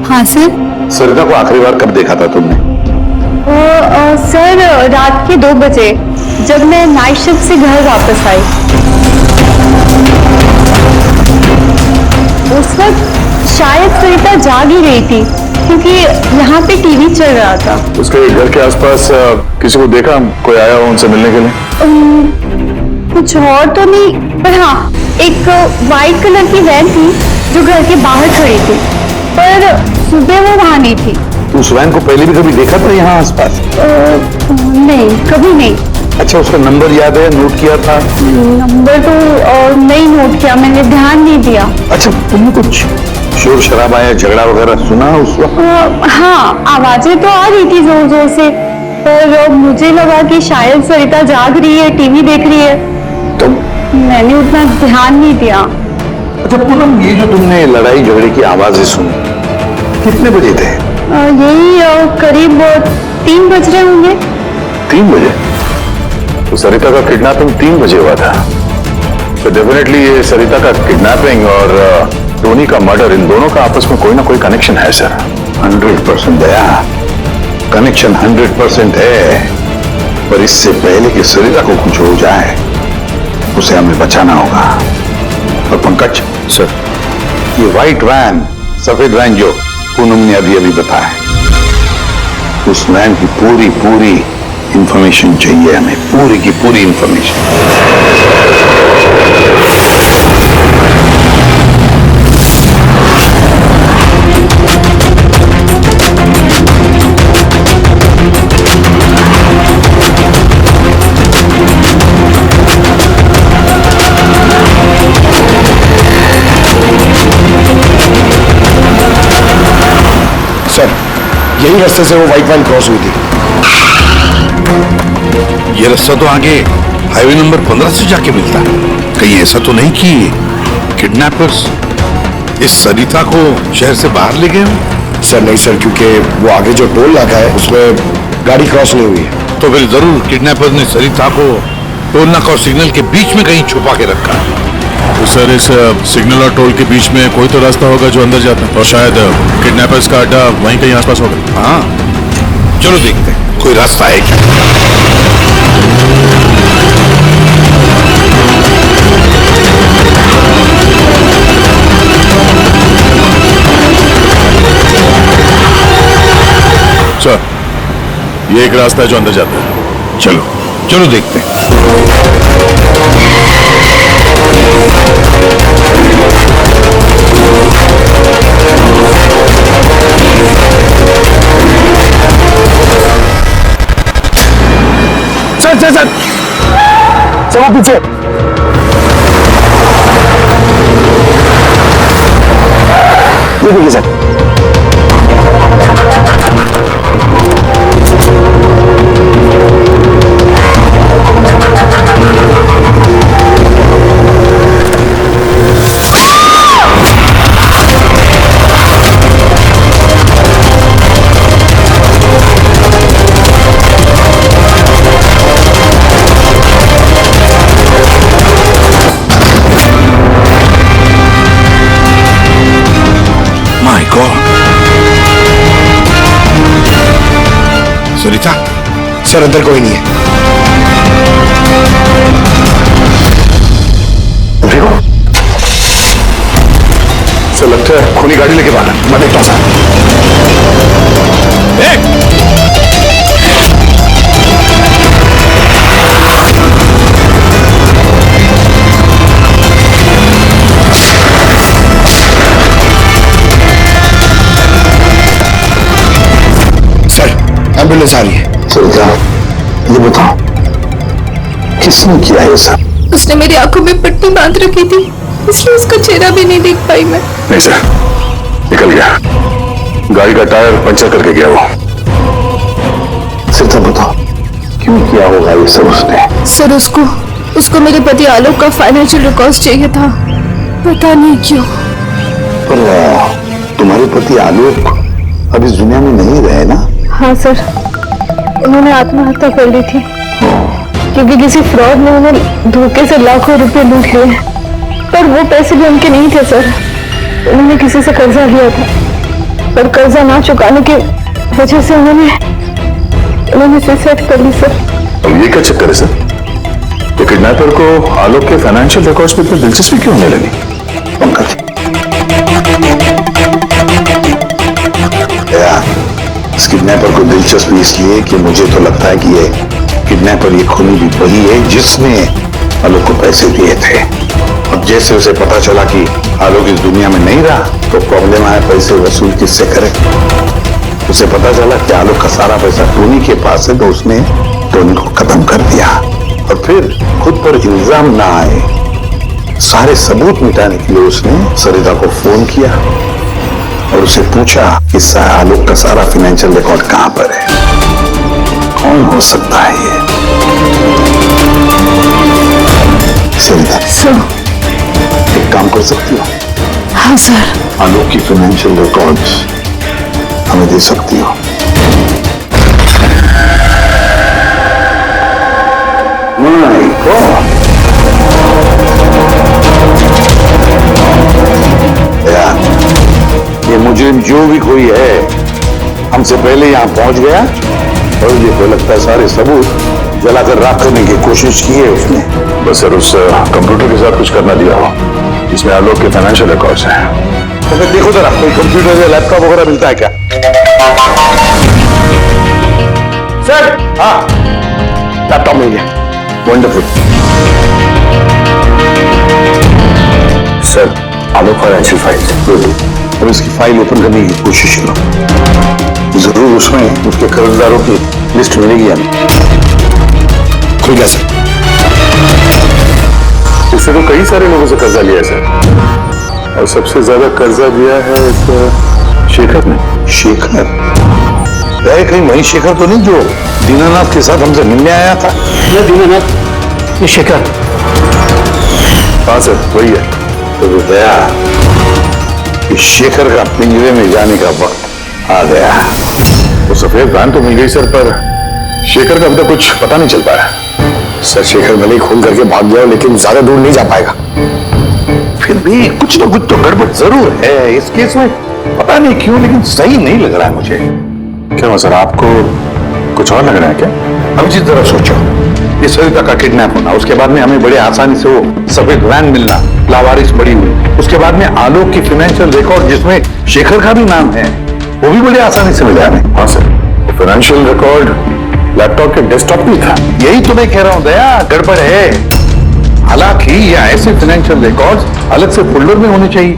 हाँ सर। सरिता को आखिरी बार कब देखा था तुमने? सर रात के 2 बजे, जब मैं नाइट शिफ्ट से घर वापस आई। उस वक्त शायद सरिता जाग ही रही थी, क्योंकि यहाँ पे टीवी चल रहा था। उसके घर के आसपास किसी को देखा, कोई आया हो उनसे मिलने के लिए? कुछ और तो नहीं, पर हाँ एक वाइट कलर की वैन थी जो घर के बाहर खड़ी थी, पर सुबह वो वहां नहीं थी। उस वैन को पहले भी कभी देखा था यहाँ आसपास? नहीं, कभी नहीं। अच्छा, उसका नंबर याद है, नोट किया था? नंबर तो नहीं नोट किया, मैंने ध्यान नहीं दिया। अच्छा, तुमने कुछ शोर शराबा या झगड़ा वगैरह सुना उस वक्त? हाँ, आवाजें तो आ रही थी जोर जोर से, पर मुझे लगा कि शायद सरिता जाग रही है, टीवी देख रही है, तो मैंने उतना ध्यान नहीं दिया। अच्छा पूनम, ये जो तुमने लड़ाई झगड़े की आवाजें सुनी, कितने बजे थे? यही करीब 3 बज रहे होंगे। 3 बजे? तो सरिता का किडनैपिंग 3 बजे हुआ था। तो डेफिनेटली ये सरिता का किडनैपिंग और टोनी का मर्डर, इन दोनों का आपस में कोई ना कोई कनेक्शन है सर। 100% दया, कनेक्शन 100% है, पर इससे पहले कि सरिता को कुछ हो जाए उसे हमें बचाना होगा। और पंकज सर, ये व्हाइट वैन, सफेद वैन जो पूनम ने अभी बताया, उस वैन की पूरी इंफॉर्मेशन चाहिए हमें, पूरी की पूरी इंफॉर्मेशन। सर, यही रास्ते से वो व्हाइट वैन क्रॉस हुई थी। ये रास्ता तो आगे हाईवे नंबर 15 से जाके मिलता है। कहीं ऐसा तो नहीं कि किडनैपर्स इस सरिता को शहर से बाहर ले गए हो? सर नहीं सर, क्योंकि वो आगे जो टोल नाका है उसमें गाड़ी क्रॉस नहीं हुई है। तो फिर जरूर किडनैपर्स ने सरिता को टोल नाका और सिग्नल के बीच में कहीं छुपा के रखा है। तो सर इस सिग्नल और टोल के बीच में कोई तो रास्ता होगा जो अंदर जाता है, और शायद किडनैपर्स का अड्डा वहीं कहीं आसपास होगा। हाँ, चलो देखते हैं कोई रास्ता है क्या। सर, ये एक रास्ता है जो अंदर जाता है। चलो चलो देखते हैं। सर वो पीछे। ये देखिए सर। सुनीता, सर अंदर कोई नहीं है। देखो, सर लगता है खूनी गाड़ी लेके भागा। मैं देखता हूं सर। एम्बुलेंस आ रही है। सुनीता, ये बताओ किसने किया है सब? उसने मेरी आंखों में पट्टी बांध रखी थी, इसलिए उसका चेहरा भी नहीं देख पाई मैं। नहीं सर, निकल गया। गाड़ी का टायर पंचर करके गया वो। सिर्फ बताओ क्यों किया होगा ये सब उसने? सर उसको मेरे पति आलोक का फाइनेंशियल रिकॉर्ड चाहिए था, पता नहीं क्यों। पर तुम्हारे पति आलोक अब इस दुनिया में नहीं रहे ना? हाँ सर, उन्होंने आत्महत्या कर ली थी क्योंकि किसी फ्रॉड ने उन्हें धोखे से लाखों रुपए लूट लिए, पर वो पैसे भी उनके नहीं थे सर। उन्होंने किसी से कर्जा लिया था, पर कर्जा ना चुकाने की वजह से उन्होंने सुसाइड कर ली सर। अब ये क्या चक्कर है सर? ये किडनैपर को आलोक के फाइनेंशियल रिकॉर्ड्स में इतनी दिलचस्पी क्यों होने लगी? पंकज, इस किडनैपर को दिलचस्पी इसलिए कि मुझे तो लगता है कि ये किडनैपर, ये खूनी भी वही है जिसने आलोक को पैसे दिए थे। अब जैसे उसे पता चला कि आलोक इस दुनिया में नहीं रहा तो प्रॉब्लम आया, पैसे वसूल किससे करे। उसे पता चला कि आलोक का सारा पैसा टोनी के पास है, तो उसने टोनी को खत्म कर दिया और फिर खुद पर इल्जाम ना आए सारे सबूत मिटाने के लिए उसने सरिता को फोन किया और उसे पूछा कि आलोक का सारा फाइनेंशियल रिकॉर्ड कहां पर है। कौन हो सकता है ये? सरिता, एक काम कर सकती हो? हाँ सर। आलोक की फाइनेंशियल रिकॉर्ड्स हमें दे सकती हो? माय गॉड, ये मुजरिम जो भी कोई है हमसे पहले यहां पहुंच गया और मुझे तो लगता है सारे सबूत जलाकर राख करने की कोशिश की है उसने। बस सर, उस कंप्यूटर के साथ कुछ करना दिया हो इसमें आलोक के फाइनेंशियल रिकॉर्ड्स हैं। तो फिर देखो जरा, कोई कंप्यूटर या लैपटॉप वगैरह मिलता है क्या? सर, हाँ, लैपटॉप मिल गया। वंडरफुल सर, आलोक फाइनेंशियल फाइल। अब इसकी फाइल ओपन करने की कोशिश करो, जरूर उसमें उसके कर्जदारों की लिस्ट मिलेगी हमें। खुल गया सर। इससे तो कई सारे लोगों से कर्जा लिया है सर, और सबसे ज्यादा कर्जा दिया है शेखर ने। शेखर? कहीं वही शेखर तो नहीं जो दीनानाथ के साथ हमसे मिलने आया था? ये दीनानाथ, ये शेखर। हाँ सर, वही है। तो दया, इस शेखर का पिंजरे में जाने का वक्त आ गया। वो सफेद वैन तो मिल गई सर, पर शेखर का अब तक कुछ पता नहीं चल पाया। सर, शेखर भले ही खून करके भाग गया लेकिन ज्यादा दूर नहीं जा पाएगा। फिर भी कुछ ना कुछ तो गड़बड़ जरूर है इस केस में, पता नहीं क्यों लेकिन सही नहीं लग रहा है मुझे। क्या सर, आपको कुछ और लग रहा है क्या? अब जिस तरह सोचो, ये सरिता का किडनैप होना, उसके बाद में हमें बड़े आसानी से वो सफेद वैन मिलना, लावारिस पड़ी हुई, उसके बाद में आलोक की फाइनेंशियल रिकॉर्ड जिसमें शेखर का भी नाम है, वो भी बड़े आसानी से मिला हमें। हाँ सर, फाइनेंशियल रिकॉर्ड लैपटॉप के डेस्कटॉप में था। यही तो मैं कह रहा हूं दया, गड़बड़ है। हालांकि ये ऐसे फाइनेंशियल रिकॉर्ड्स अलग से फोल्डर में होने चाहिए,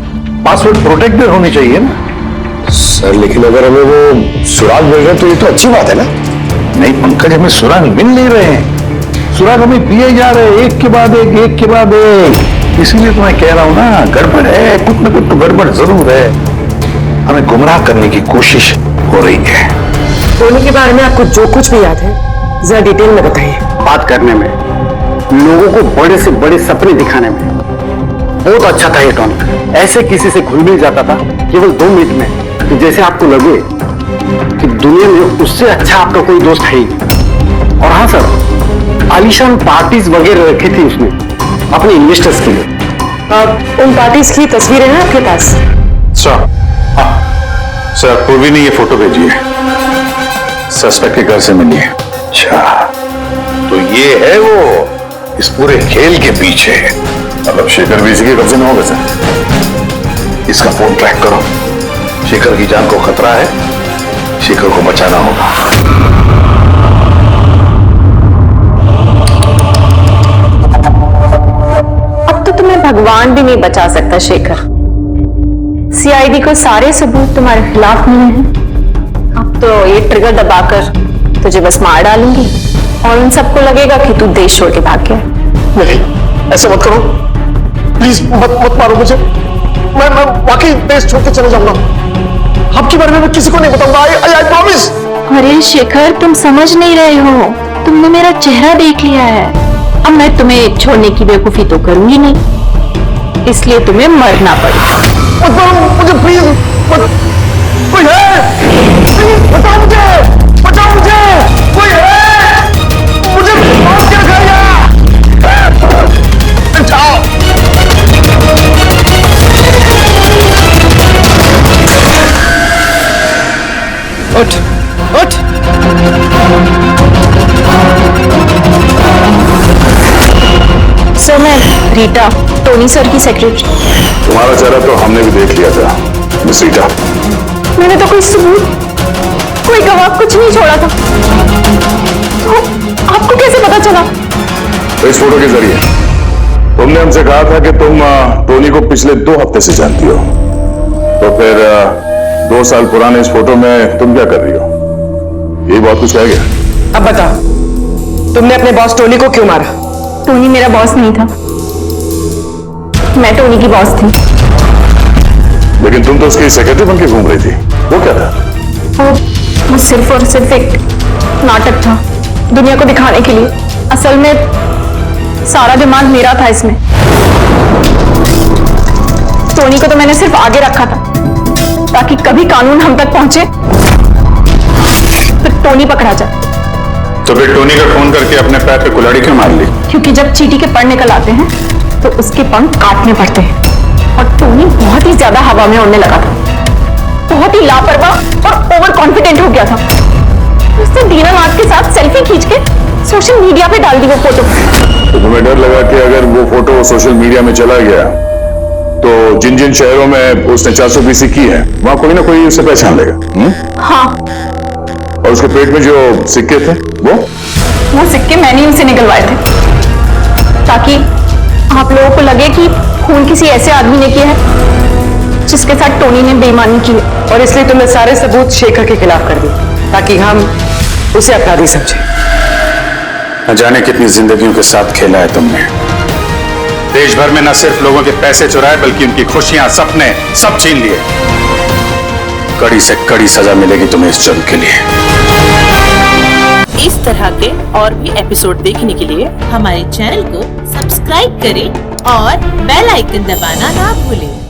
पासवर्ड प्रोटेक्टेड होने चाहिए ना। सर लेकिन अगर हमें वो सुराग मिल रहे तो ये तो अच्छी बात है ना। नहीं पंकज, हमें सुराग मिल नहीं रहे हैं, सुराग हमें दिए जा रहे हैं एक के बाद एक, एक के बाद एक। इसीलिए तो मैं कह रहा हूं ना, गड़बड़ है, कुछ न कुछ तो गड़बड़ जरूर है। हमें गुमराह करने की कोशिश हो रही है। टोनी के बारे में आपको जो कुछ भी याद है जरा डिटेल में बताइए। बात करने में, लोगों को बड़े से बड़े सपने दिखाने में बहुत अच्छा था ये टोनी। ऐसे किसी से घुल मिल जाता था केवल 2 मिनट में, तो जैसे आपको लगे कि दुनिया में उससे अच्छा आपका कोई दोस्त है ही। और हाँ सर, आलीशान पार्टीज वगैरह रखी थी उसने अपने इन्वेस्टर्स के लिए। उन पार्टीज की तस्वीरें हैं आपके पास? सर पूर्वी ने ये फोटो भेजी है, सस्पेक्ट के घर से मिली है। अच्छा, तो ये है वो इस पूरे खेल के पीछे। मतलब शेखर भी इसी के कब्जे में होगा सर। इसका फोन ट्रैक करो, शेखर की जान को खतरा है, शेखर को बचाना होगा। अब तो तुम्हें भगवान भी नहीं बचा सकता शेखर। सीआईडी को सारे सबूत तुम्हारे खिलाफ मिले हैं। अब तो ये ट्रिगर दबाकर तुझे बस मार डालूंगी और उन सबको लगेगा कि तू देश छोड़ के भाग गया। नहीं, ऐसे मत करो प्लीज, मत मारो मुझे। मैं वाकई देश छोड़ के चले जाऊंगा। आपके बारे में मैं किसी को नहीं बताऊंगा। I promise. अरे शेखर, तुम समझ नहीं रहे हो, तुमने मेरा चेहरा देख लिया है। अब मैं तुम्हें छोड़ने की बेवकूफी तो करूंगी नहीं, इसलिए तुम्हें मरना पड़ेगा। मत मारो मुझे प्लीज, कोई है? बताओ मुझे, बताओ मुझे, कोई है? मुझे मार के रखाया। जाओ। उठ, उठ। सर मैं रीटा, टोनी सर की सेक्रेटरी। तुम्हारा चेहरा तो हमने भी देख लिया था मिस रीटा। मैंने तो कोई सबूत, कोई गवाह कुछ नहीं छोड़ा था। तो आपको कैसे पता चला? इस फोटो के जरिए तुमने हमसे कहा था कि तुम टोनी को पिछले 2 हफ्ते से जानती हो, तो फिर 2 साल पुराने इस फोटो में तुम क्या कर रही हो? ये बहुत कुछ कह गया। अब बताओ, तुमने अपने बॉस टोनी को क्यों मारा? टोनी मेरा बॉस नहीं था, मैं टोनी की बॉस थी। लेकिन तुम तो उसकी सेक्रेटरी बन के घूम रही थी, वो क्या था? वो सिर्फ और सिर्फ एक नाटक था दुनिया को दिखाने के लिए। असल में सारा दिमाग मेरा था इसमें। टोनी को तो मैंने सिर्फ आगे रखा था ताकि कभी कानून हम तक पहुंचे तो टोनी पकड़ा जाए। तो फिर टोनी का फोन करके अपने पैर पे कुल्हाड़ी क्यों मार ली? क्योंकि जब चींटी के पर निकल आते हैं तो उसके पंख काटने पड़ते हैं, और टोनी बहुत ही ज्यादा हवा में उड़ने लगा था, बहुत ही लापरवाह और ओवर कॉन्फिडेंट हो गया था। उसने दीनानाथ के साथ सेल्फी खींच के सोशल मीडिया पे डाल दी वो फोटो। तो तुम्हें डर लगा कि अगर वो फोटो सोशल मीडिया में चला गया तो जिन जिन शहरों में उसने 420 की है वहां कोई ना कोई उसे पहचान लेगा। हाँ, और उसके पेट में जो सिक्के थे वो सिक्के मैंने उनसे निकलवाए थे ताकि आप लोगों को लगे कि खून किसी ऐसे आदमी ने किया है जिसके साथ टोनी ने बेईमानी की है। और इसलिए तुमने सारे सबूत शेखर के खिलाफ कर दिए ताकि हम उसे अपराधी समझें। न जाने कितनी जिंदगियों के साथ खेला है तुमने। देश भर में न सिर्फ लोगों के पैसे चुराए बल्कि उनकी खुशियां, सपने सब छीन लिए। कड़ी से कड़ी सजा मिलेगी तुम्हें इस जुर्म के लिए। इस तरह के और भी एपिसोड देखने के लिए हमारे चैनल को सब्सक्राइब करें और बेल आइकन दबाना ना भूलें।